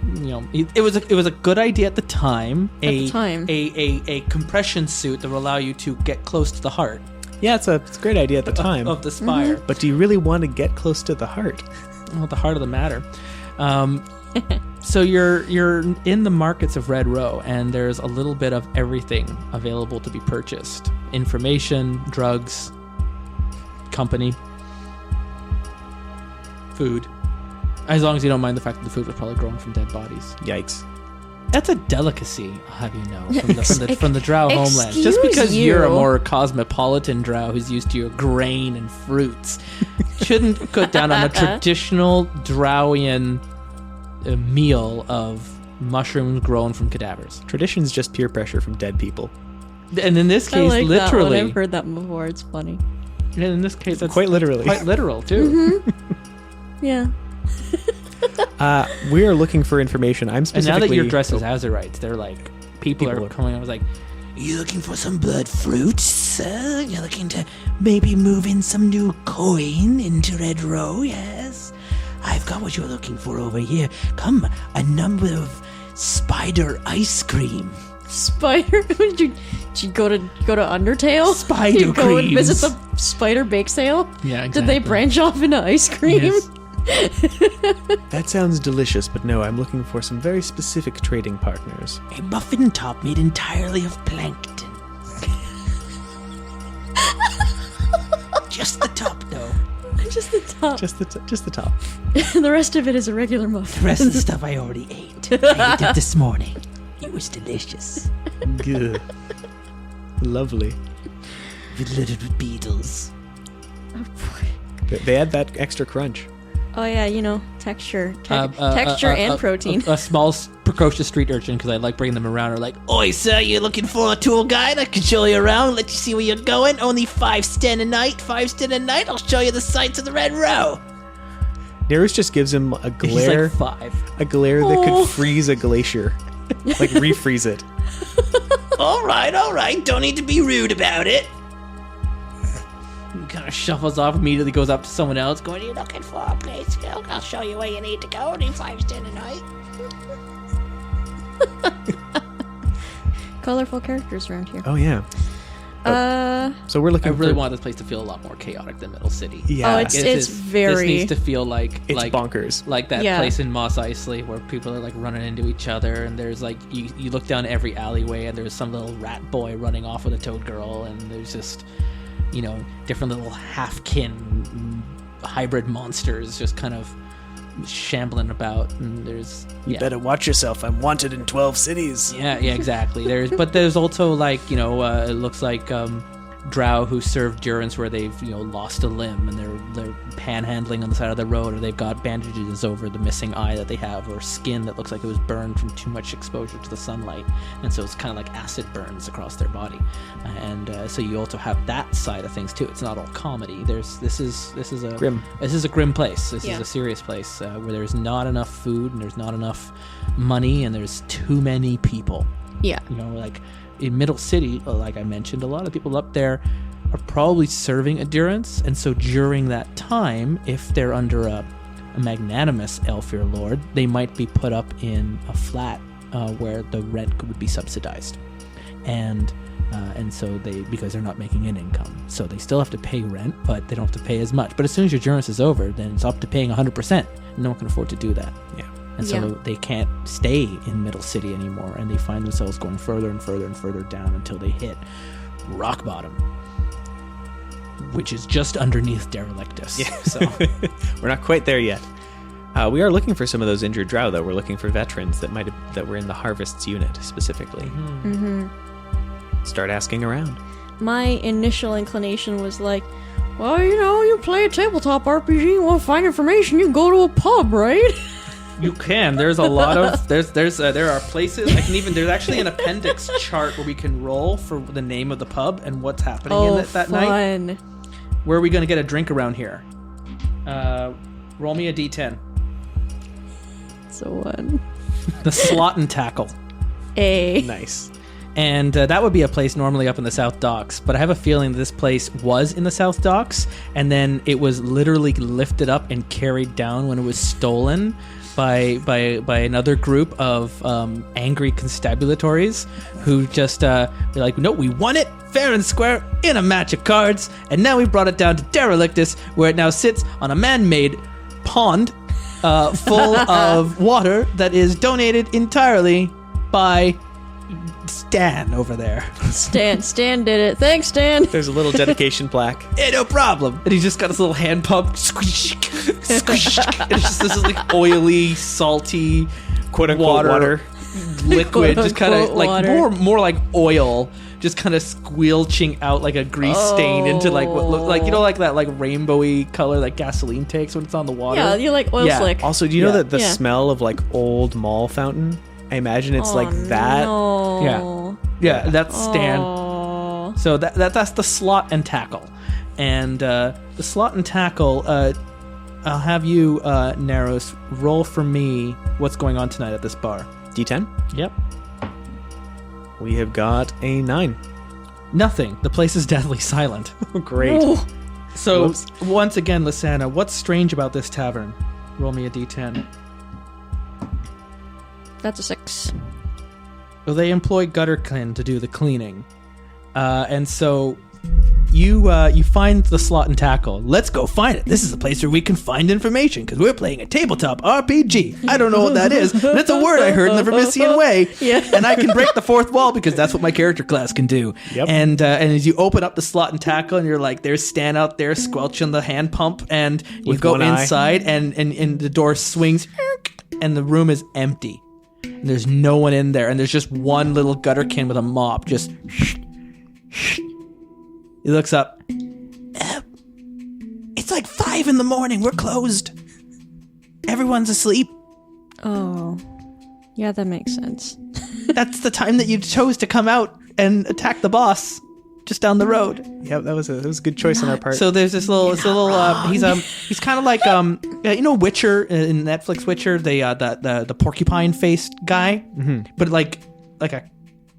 Speaker 1: it was a good idea at the time.
Speaker 2: A
Speaker 1: compression suit that will allow you to get close to the heart.
Speaker 3: Yeah, it's a great idea at the time
Speaker 1: of the Spire.
Speaker 3: But do you really want to get close to the heart?
Speaker 1: Well, the heart of the matter. So you're in the markets of Red Row, and there's a little bit of everything available to be purchased: information, drugs, company, food. As long as you don't mind the fact that the food was probably grown from dead bodies.
Speaker 3: Yikes.
Speaker 1: That's a delicacy, I'll have you know, from the Drow homeland.
Speaker 2: Excuse
Speaker 1: Just because
Speaker 2: you.
Speaker 1: you're a more cosmopolitan Drow who's used to your grain and fruits, shouldn't go down on a traditional Drowian meal of mushrooms grown from cadavers.
Speaker 3: Tradition's just peer pressure from dead people.
Speaker 1: And in this case,
Speaker 2: I like
Speaker 1: literally.
Speaker 2: That one. I've heard that before. It's funny.
Speaker 1: And in this case, that's
Speaker 3: Quite literally.
Speaker 1: Quite literal, too.
Speaker 2: Yeah.
Speaker 3: We are looking for information. I'm
Speaker 1: And
Speaker 3: specifically...
Speaker 1: now that you're dressed as Azurites, they're like, people are coming over like,
Speaker 4: Are you looking for some blood fruits, sir? You're looking to maybe move in some new coin into Red Row, yes? I've got what you're looking for over here. Come, a number of spider ice cream.
Speaker 2: Spider? Did you go to Undertale?
Speaker 4: Spider
Speaker 2: you go and
Speaker 4: creams.
Speaker 2: visit the spider bake sale?
Speaker 1: yeah, exactly.
Speaker 2: Did they branch off into ice cream?
Speaker 1: Yes.
Speaker 3: That sounds delicious, but no, I'm looking for some very specific trading partners.
Speaker 4: A muffin top made entirely of plankton. Just the top, though.
Speaker 2: Just the top.
Speaker 3: Just the top.
Speaker 2: The rest of it is a regular muffin.
Speaker 4: The rest of the stuff I already ate. I ate it this morning. It was delicious.
Speaker 3: Good. Lovely.
Speaker 4: Littered with beetles.
Speaker 2: Oh, boy.
Speaker 3: They add that extra crunch.
Speaker 2: Oh yeah, texture, texture and protein.
Speaker 1: A small, precocious street urchin, because I like bringing them around, are like,
Speaker 4: Oi, sir, you looking for a tour guide? I can show you around, let you see where you're going. Only 5 sten a night. 5 sten a night. I'll show you the sights of the Red Row.
Speaker 3: Nharus just gives him a
Speaker 1: he's
Speaker 3: glare.
Speaker 1: like 5.
Speaker 3: A glare that could freeze a glacier. Like, refreeze it.
Speaker 4: All right. Don't need to be rude about it.
Speaker 1: Kind of shuffles off, immediately goes up to someone else,
Speaker 4: What are you looking for? A place? I'll show you where you need to go. Only 5 sten a night.
Speaker 2: Colorful characters around here.
Speaker 3: Oh, yeah. So we're looking
Speaker 1: I really
Speaker 3: for...
Speaker 1: want this place to feel a lot more chaotic than Middle City.
Speaker 3: Yeah.
Speaker 2: Oh, it's very.
Speaker 1: This needs to feel like
Speaker 3: It's
Speaker 1: like
Speaker 3: bonkers.
Speaker 1: like that
Speaker 2: Yeah.
Speaker 1: place in Mos Eisley where people are like running into each other, and there's like you look down every alleyway and there's some little rat boy running off with a toad girl, and there's just different little half-kin hybrid monsters just kind of shambling about, and there's
Speaker 3: You better watch yourself. I'm wanted in 12 cities.
Speaker 1: yeah exactly. There's also like it looks like Drow who serve durance where they've lost a limb and they're panhandling on the side of the road, or they've got bandages over the missing eye that they have, or skin that looks like it was burned from too much exposure to the sunlight, and so it's kind of like acid burns across their body, and so you also have that side of things too. It's not all comedy. This is a
Speaker 3: Grim.
Speaker 1: This is a grim place. This
Speaker 2: Yeah.
Speaker 1: is a serious place where there's not enough food and there's not enough money and there's too many people.
Speaker 2: Yeah.
Speaker 1: Like in Middle City, like I mentioned, a lot of people up there are probably serving endurance, and so during that time, if they're under a magnanimous Elfir Lord, they might be put up in a flat where the rent would be subsidized, and so because they're not making an income, so they still have to pay rent, but they don't have to pay as much. But as soon as your endurance is over, then it's up to paying 100%. No one can afford to do that.
Speaker 3: Yeah.
Speaker 1: And so
Speaker 2: Yeah.
Speaker 1: they can't stay in Middle City anymore, and they find themselves going further and further and further down until they hit rock bottom, which is just underneath Derelictus.
Speaker 3: Yeah.
Speaker 1: So
Speaker 3: We're not quite there yet. We are looking for some of those injured drow, though. We're looking for veterans that were in the Harvests unit specifically.
Speaker 2: Mm-hmm.
Speaker 3: Start asking around.
Speaker 2: My initial inclination was like, well, you play a tabletop RPG, you want to find information, you go to a pub, right?
Speaker 1: you can. There's a lot of there are places. There's actually an appendix chart where we can roll for the name of the pub and what's happening in it that night.
Speaker 2: fun.
Speaker 1: Where are we going to get a drink around here? Roll me a d10.
Speaker 2: It's a 1.
Speaker 1: The Slot and Tackle.
Speaker 2: A.
Speaker 3: Nice.
Speaker 1: And that would be a place normally up in the South Docks, but I have a feeling this place was in the South Docks, and then it was literally lifted up and carried down when it was stolen by another group of angry constabulatories who just they're like, no, we won it fair and square in a match of cards, and now we brought it down to Derelictus, where it now sits on a man-made pond full of water that is donated entirely by Stan over there.
Speaker 2: Stan did it. Thanks, Stan.
Speaker 3: There's a little dedication plaque.
Speaker 1: Hey, no problem. And he's just got his little hand pump. Squish, squish. And it's just this like oily, salty,
Speaker 3: Quote unquote water.
Speaker 1: Liquid, just kind of like
Speaker 2: water.
Speaker 1: more like oil, just kind of squelching out like a grease stain into like what look like, you know, like that like rainbowy color that gasoline takes when it's on the water.
Speaker 2: Yeah, you like oil slick.
Speaker 3: Also, do you know that the
Speaker 2: Yeah.
Speaker 3: smell of like old mall fountain? I imagine it's like that.
Speaker 2: No.
Speaker 1: Yeah, that's Stan.
Speaker 2: Oh.
Speaker 1: So that's the slot and tackle, and the slot and tackle. I'll have you, Nharus, roll for me what's going on tonight at this bar.
Speaker 3: D10.
Speaker 1: Yep.
Speaker 3: We have got a 9.
Speaker 1: Nothing. The place is deathly silent.
Speaker 3: Great.
Speaker 2: Ooh.
Speaker 1: So
Speaker 3: Whoops.
Speaker 1: once again, Lysanna, what's strange about this tavern? Roll me a d10.
Speaker 2: That's a 6.
Speaker 1: Well, they employ gutterkin to do the cleaning, and so you find the slot and tackle. Let's go find it. This is a place where we can find information because we're playing a tabletop RPG. I don't know what that is, but it's a word I heard in the Vermission Way,
Speaker 2: Yeah.
Speaker 1: and I can break the fourth wall because that's what my character class can do.
Speaker 3: Yep.
Speaker 1: And as you open up the slot and tackle, and you're like, there's Stan out there squelching the hand pump, and you
Speaker 3: With
Speaker 1: go
Speaker 3: one eye.
Speaker 1: inside, and the door swings, and the room is empty. And there's no one in there, and there's just one little gutterkin with a mop. Just, he looks up.
Speaker 4: It's like 5 in the morning. We're closed. Everyone's asleep.
Speaker 2: Oh. Yeah, that makes sense.
Speaker 1: That's the time that you chose to come out and attack the boss, just down the road.
Speaker 3: Yep, that was a good choice on our part.
Speaker 1: So there's this little, he's kind of like you know, Witcher in Netflix. Witcher, the porcupine faced guy, but like a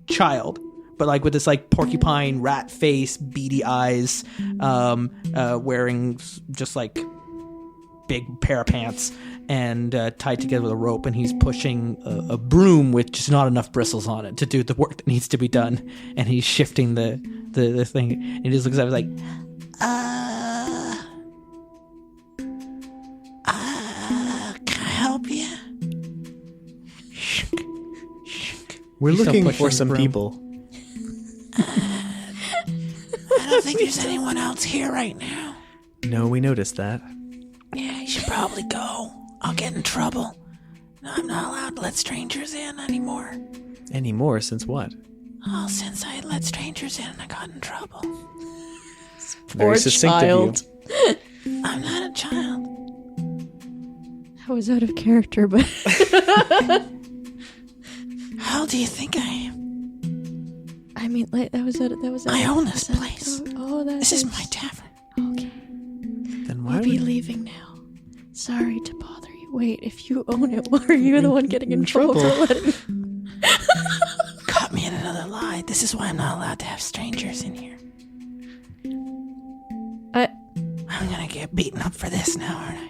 Speaker 1: child, but like with this like porcupine rat face, beady eyes, wearing just like big pair of pants and tied together with a rope, and he's pushing a broom with just not enough bristles on it to do the work that needs to be done, and he's shifting the thing, and he just looks at it like,
Speaker 4: Can I help you?
Speaker 3: We're
Speaker 1: He's still
Speaker 3: looking
Speaker 1: pushing
Speaker 3: for
Speaker 1: the
Speaker 3: some
Speaker 1: broom.
Speaker 3: people.
Speaker 4: I don't think there's anyone else here right now.
Speaker 3: No, we noticed that.
Speaker 4: Yeah, you should probably go. I'll get in trouble. No, I'm not allowed to let strangers in anymore.
Speaker 3: Any more since what?
Speaker 4: Oh, since I let strangers in, I got in trouble.
Speaker 3: Very
Speaker 2: Poor
Speaker 3: succinct
Speaker 2: child.
Speaker 3: of you.
Speaker 4: I'm not a child.
Speaker 2: I was out of character, but
Speaker 4: How old do you think I am?
Speaker 2: I mean, like, that was
Speaker 4: I own this place.
Speaker 2: Oh,
Speaker 4: This is my tavern.
Speaker 2: Okay.
Speaker 3: Then why
Speaker 2: We'll
Speaker 3: would
Speaker 2: be leaving now. Sorry to bother you. Wait, if you own it, why are you the one getting in trouble for letting?
Speaker 4: Caught me in another lie. This is why I'm not allowed to have strangers in here. I'm gonna get beaten up for this now, aren't I?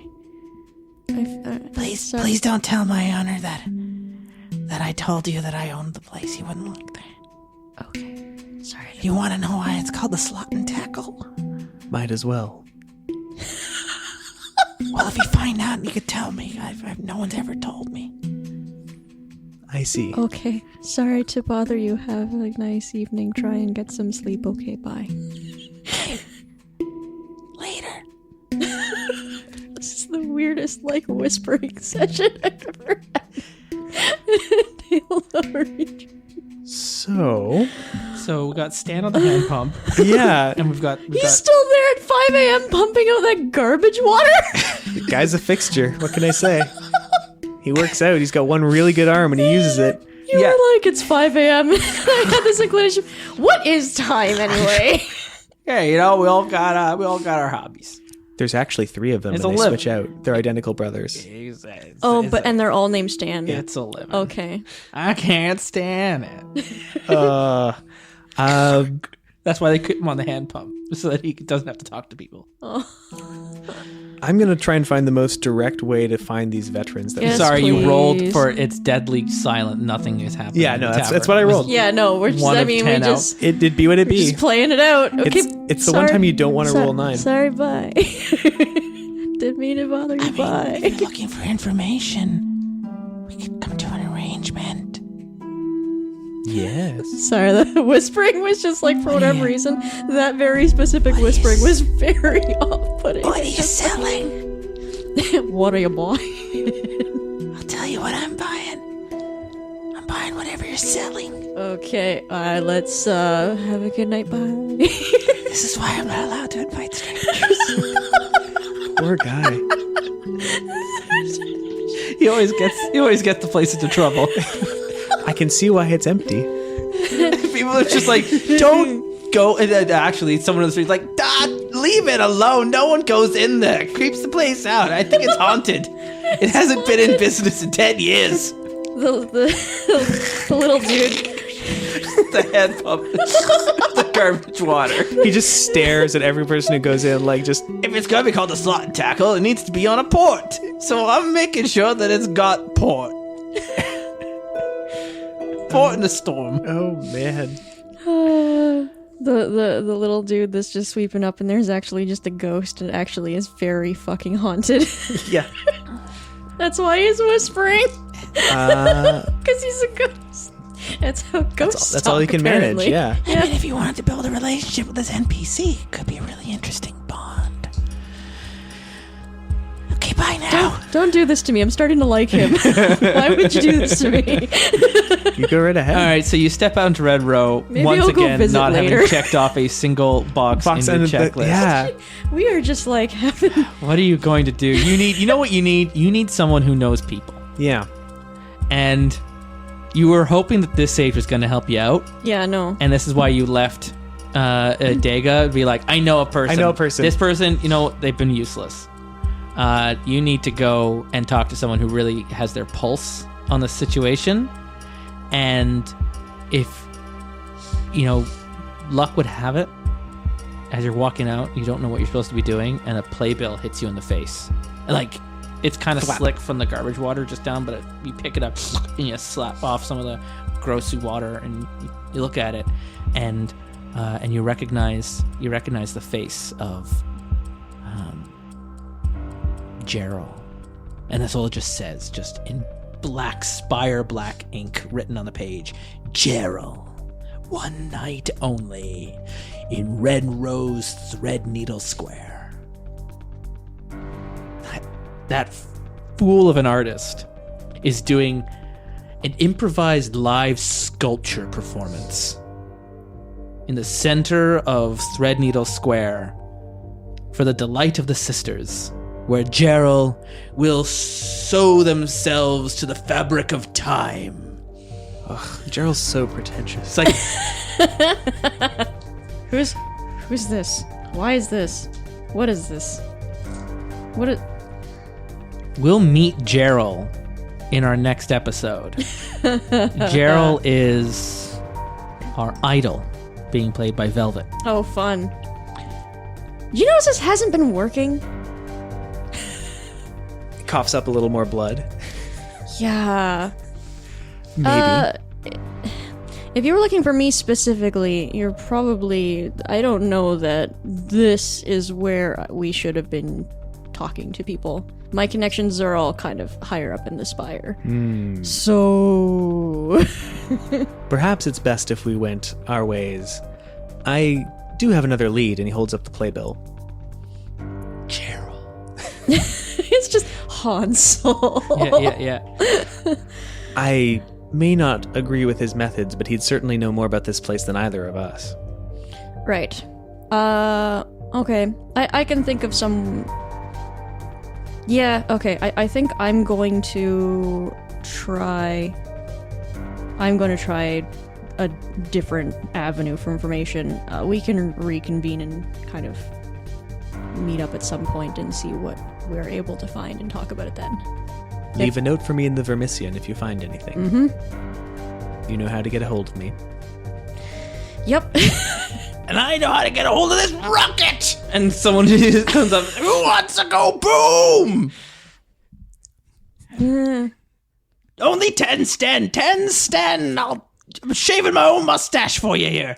Speaker 4: Please don't tell my honor that I told you that I owned the place. He wouldn't like that.
Speaker 2: Okay. Sorry.
Speaker 4: You want to know why it's called the Slot and Tackle?
Speaker 3: Might as well.
Speaker 4: Well, if you find out, you could tell me. No one's ever told me.
Speaker 3: I see.
Speaker 2: Okay. Sorry to bother you. Have a nice evening. Try and get some sleep. Okay, bye.
Speaker 4: Later.
Speaker 2: This is the weirdest, like, whispering session I've ever had. Tale of a Reach.
Speaker 3: So,
Speaker 1: so we got Stan on the hand pump,
Speaker 3: yeah,
Speaker 1: and we've got
Speaker 2: He's still there at 5 a.m. pumping out that garbage water?
Speaker 3: the guy's a fixture. What can I say? He works out. He's got one really good arm, and he uses it.
Speaker 2: You were like, it's 5 a.m. I had this inclination. What is time anyway?
Speaker 1: Hey, you know, we all got our hobbies.
Speaker 3: There's actually 3 of them,
Speaker 1: It's
Speaker 3: and
Speaker 1: a
Speaker 3: they
Speaker 1: living.
Speaker 3: switch out. They're identical brothers.
Speaker 2: And they're all named Stan.
Speaker 1: It's a living.
Speaker 2: Okay.
Speaker 1: I can't stand it.
Speaker 3: Um,
Speaker 1: That's why they put him on the hand pump, so that he doesn't have to talk to people.
Speaker 3: I'm going to try and find the most direct way to find these veterans.
Speaker 2: Yes,
Speaker 1: Sorry,
Speaker 2: please.
Speaker 1: you rolled for it's deadly silent. Nothing is happening.
Speaker 3: Yeah, no,
Speaker 1: in the
Speaker 3: that's
Speaker 1: tavern.
Speaker 3: what I rolled.
Speaker 2: Yeah, no, we're just,
Speaker 1: One
Speaker 2: I
Speaker 1: of
Speaker 2: mean,
Speaker 1: 10
Speaker 2: we
Speaker 1: out.
Speaker 2: just,
Speaker 3: It'd be what it'd
Speaker 2: we're
Speaker 3: be.
Speaker 2: just playing it out. Okay,
Speaker 3: It's the one time you don't want to roll 9.
Speaker 2: Sorry, bye. Didn't mean to bother you, bye.
Speaker 4: If you're looking for information, we could come to an arrangement.
Speaker 3: Yes.
Speaker 2: Sorry, the whispering was just like, for whatever reason, that very specific whispering was very off-putting.
Speaker 4: What are you selling?
Speaker 2: What are you buying?
Speaker 4: I'll tell you what I'm buying. I'm buying whatever you're selling.
Speaker 2: Okay, let's have a good night, bye.
Speaker 4: This is why I'm not allowed to invite strangers.
Speaker 3: Poor guy.
Speaker 1: He always gets the place into trouble.
Speaker 3: I can see why it's empty.
Speaker 1: People are just like, don't go. And actually, someone on the street's like, leave it alone. No one goes in there. It creeps the place out. I think it's haunted. It hasn't been in business in 10 years.
Speaker 2: The little dude.
Speaker 1: The head pump. The garbage water.
Speaker 3: He just stares at every person who goes in like just...
Speaker 1: If it's going to be called a slot and tackle, it needs to be on a port. So I'm making sure that it's got port. Port in the storm.
Speaker 3: Oh, man.
Speaker 2: The little dude that's just sweeping up, and there's actually just a ghost. It actually is very fucking haunted.
Speaker 3: Yeah.
Speaker 2: That's why he's whispering. Because he's a ghost. That's how ghosts
Speaker 3: That's all he can manage, yeah.
Speaker 4: I mean, if you wanted to build a relationship with this NPC, it could be a really interesting bond. Okay, bye now.
Speaker 2: Don't do this to me. I'm starting to like him. Why would you do this to me?
Speaker 3: You go right ahead.
Speaker 1: All right, so you step out into Red Row,
Speaker 2: Maybe
Speaker 1: once
Speaker 2: I'll go
Speaker 1: again,
Speaker 2: visit
Speaker 1: not
Speaker 2: later.
Speaker 1: having checked off a single box in your
Speaker 3: and
Speaker 1: checklist.
Speaker 3: yeah.
Speaker 2: We are just like having...
Speaker 1: What are you going to do? You know what you need? You need someone who knows people.
Speaker 3: Yeah.
Speaker 1: And you were hoping that this sage was going to help you out,
Speaker 2: Yeah, no.
Speaker 1: and this is why you left Dega. Be like, I know a person. This person, they've been useless. You need to go and talk to someone who really has their pulse on the situation. And if, luck would have it, as you're walking out, you don't know what you're supposed to be doing, and a playbill hits you in the face. Like, it's kind of slick from the garbage water just down, but you pick it up and you slap off some of the grossy water, and you look at it, and you recognize the face of Gerald. And that's all it just says, just in black Spire black ink written on the page. Gerald, one night only, in Red Rose Threadneedle Square. That fool of an artist is doing an improvised live sculpture performance in the center of Threadneedle Square for the delight of the sisters, where Gerald will sew themselves to the fabric of time.
Speaker 3: Ugh, Gerald's so pretentious.
Speaker 1: It's like,
Speaker 2: Who's this? Why is this? What is this?
Speaker 1: we'll meet Gerald in our next episode. Gerald is our idol, being played by Velvet.
Speaker 2: Oh, fun. You notice this hasn't been working?
Speaker 3: Coughs up a little more blood.
Speaker 2: Yeah.
Speaker 3: Maybe.
Speaker 2: If you were looking for me specifically, you're probably... I don't know that this is where we should have been talking to people. My connections are all kind of higher up in the Spire. So...
Speaker 3: Perhaps it's best if we went our ways. I do have another lead, and he holds up the playbill.
Speaker 1: Gerald.
Speaker 2: It's just Han Solo.
Speaker 1: Yeah.
Speaker 3: I may not agree with his methods, but he'd certainly know more about this place than either of us.
Speaker 2: Right. Okay. I can think of some... Yeah, okay. I think I'm going to try a different avenue for information. We can reconvene and kind of meet up at some point and see what we're able to find and talk about it then.
Speaker 3: Leave a note for me in the Vermission if you find anything.
Speaker 2: Mm-hmm.
Speaker 3: You know how to get a hold of me.
Speaker 2: Yep.
Speaker 1: And I know how to get a hold of this rocket! And someone just comes up, who
Speaker 4: wants to go boom? Only 10 sten. 10 sten. I'm shaving my own mustache for you here.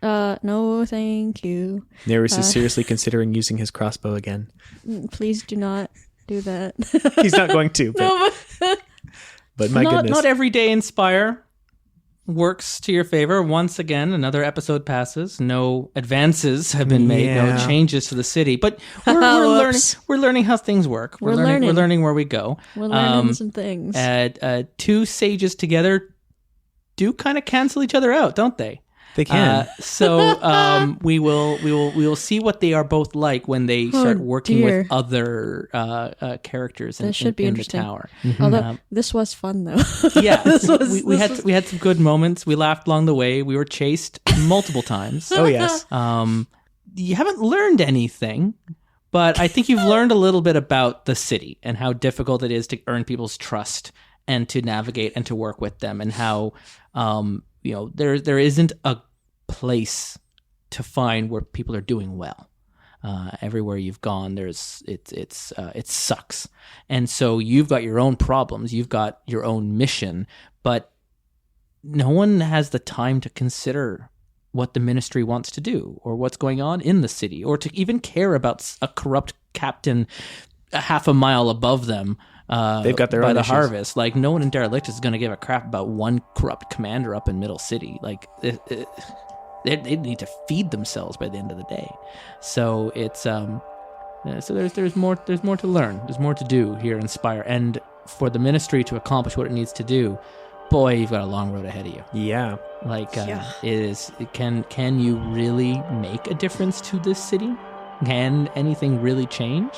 Speaker 2: No, thank you.
Speaker 3: Nharus is seriously considering using his crossbow again.
Speaker 2: Please do not do that.
Speaker 3: He's not going to, but my goodness.
Speaker 1: Not every day in Spire works to your favor. Once again, another episode passes. No advances have been made. No changes to the city. But we're learning how things work. We're learning where we go.
Speaker 2: We're learning some things.
Speaker 1: Two sages together do kind of cancel each other out, don't they?
Speaker 3: They can.
Speaker 1: So we will see what they are both like when they start working with other characters in the tower.
Speaker 2: Mm-hmm. Although this was fun though.
Speaker 1: Yeah, we had some good moments. We laughed along the way. We were chased multiple times.
Speaker 3: Oh yes.
Speaker 1: You haven't learned anything, but I think you've learned a little bit about the city and how difficult it is to earn people's trust and to navigate and to work with them, and how there isn't a place to find where people are doing well. Everywhere you've gone, it sucks, and so you've got your own problems. You've got your own mission, but no one has the time to consider what the ministry wants to do, or what's going on in the city, or to even care about a corrupt captain a half a mile above them.
Speaker 3: They've got their
Speaker 1: by
Speaker 3: own
Speaker 1: the
Speaker 3: issues.
Speaker 1: harvest. Like, no one in Derelictus is going to give a crap about one corrupt commander up in Middle City. Like, they need to feed themselves by the end of the day. So it's so there's more to learn. There's more to do here in Spire, and for the ministry to accomplish what it needs to do, boy, you've got a long road ahead of you.
Speaker 3: Yeah.
Speaker 1: Can you really make a difference to this city? Can anything really change?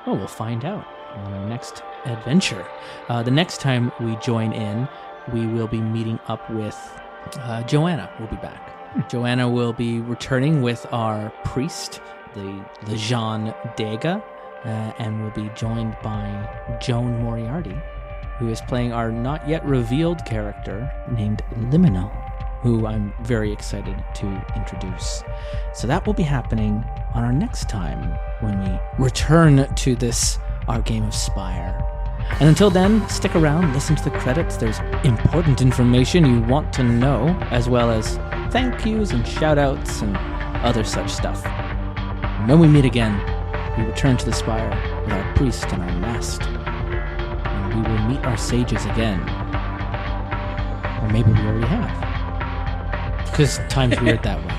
Speaker 1: Oh, we'll find out on our next adventure. The next time we join in, we will be meeting up with Joanna. Will be back. Joanna will be returning with our priest, the Lejean Dega, and will be joined by Joan Moriarty, who is playing our not yet revealed character named Liminal, who I'm very excited to introduce. So that will be happening on our next time when we return to our game of Spire. And until then, stick around, listen to the credits. There's important information you want to know, as well as thank yous and shout outs and other such stuff. And when we meet again, we return to the Spire with our priest and our mast. And we will meet our sages again. Or maybe we already have. Because time's weird that way.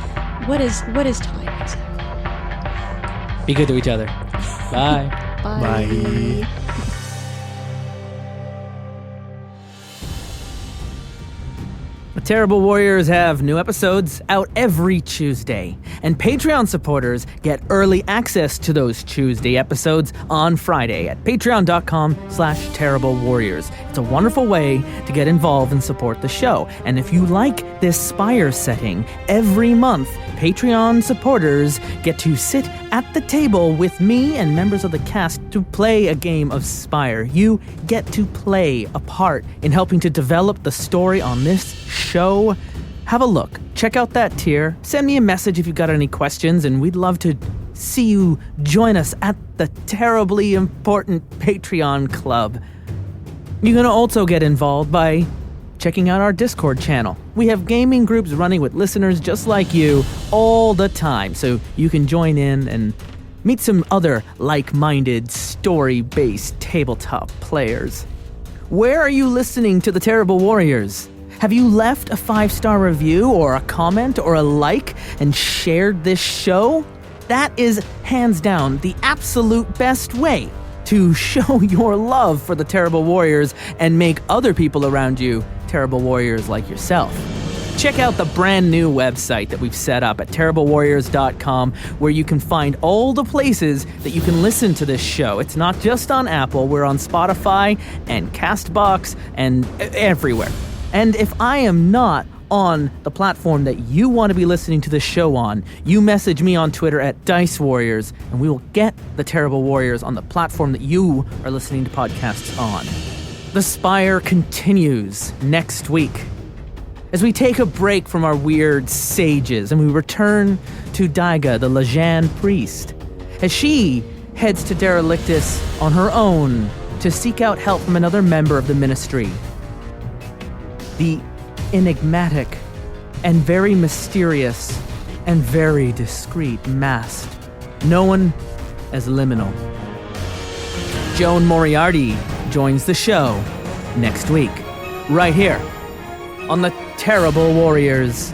Speaker 2: What is time exactly?
Speaker 1: Be good to each other. Bye.
Speaker 2: Bye.
Speaker 1: The Terrible Warriors have new episodes out every Tuesday, and Patreon supporters get early access to those Tuesday episodes on Friday at patreon.com/Terrible Warriors. It's a wonderful way to get involved and support the show. And if you like this Spire setting, every month, Patreon supporters get to sit at the table with me and members of the cast to play a game of Spire. You get to play a part in helping to develop the story on this show. Have a look. Check out that tier. Send me a message if you've got any questions, and we'd love to see you join us at the terribly important Patreon club. You can also get involved by checking out our Discord channel. We have gaming groups running with listeners just like you all the time, so you can join in and meet some other like-minded, story-based tabletop players. Where are you listening to the Terrible Warriors? Have you left a 5-star review or a comment or a like and shared this show? That is, hands down, the absolute best way to show your love for the Terrible Warriors and make other people around you Terrible Warriors like yourself. Check out the brand new website that we've set up at terriblewarriors.com, where you can find all the places that you can listen to this show. It's not just on Apple. We're on Spotify and CastBox and everywhere. And if I am not on the platform that you want to be listening to the show on, you message me on Twitter at Dice Warriors, and we will get the Terrible Warriors on the platform that you are listening to podcasts on. The Spire continues next week as we take a break from our weird sages and we return to Daiga, the Lejean priest. as she heads to Derelictus on her own to seek out help from another member of the Ministry. The enigmatic and very mysterious and very discreet masked, known as Liminal. Joan Moriarty joins the show next week, right here on the Terrible Warriors.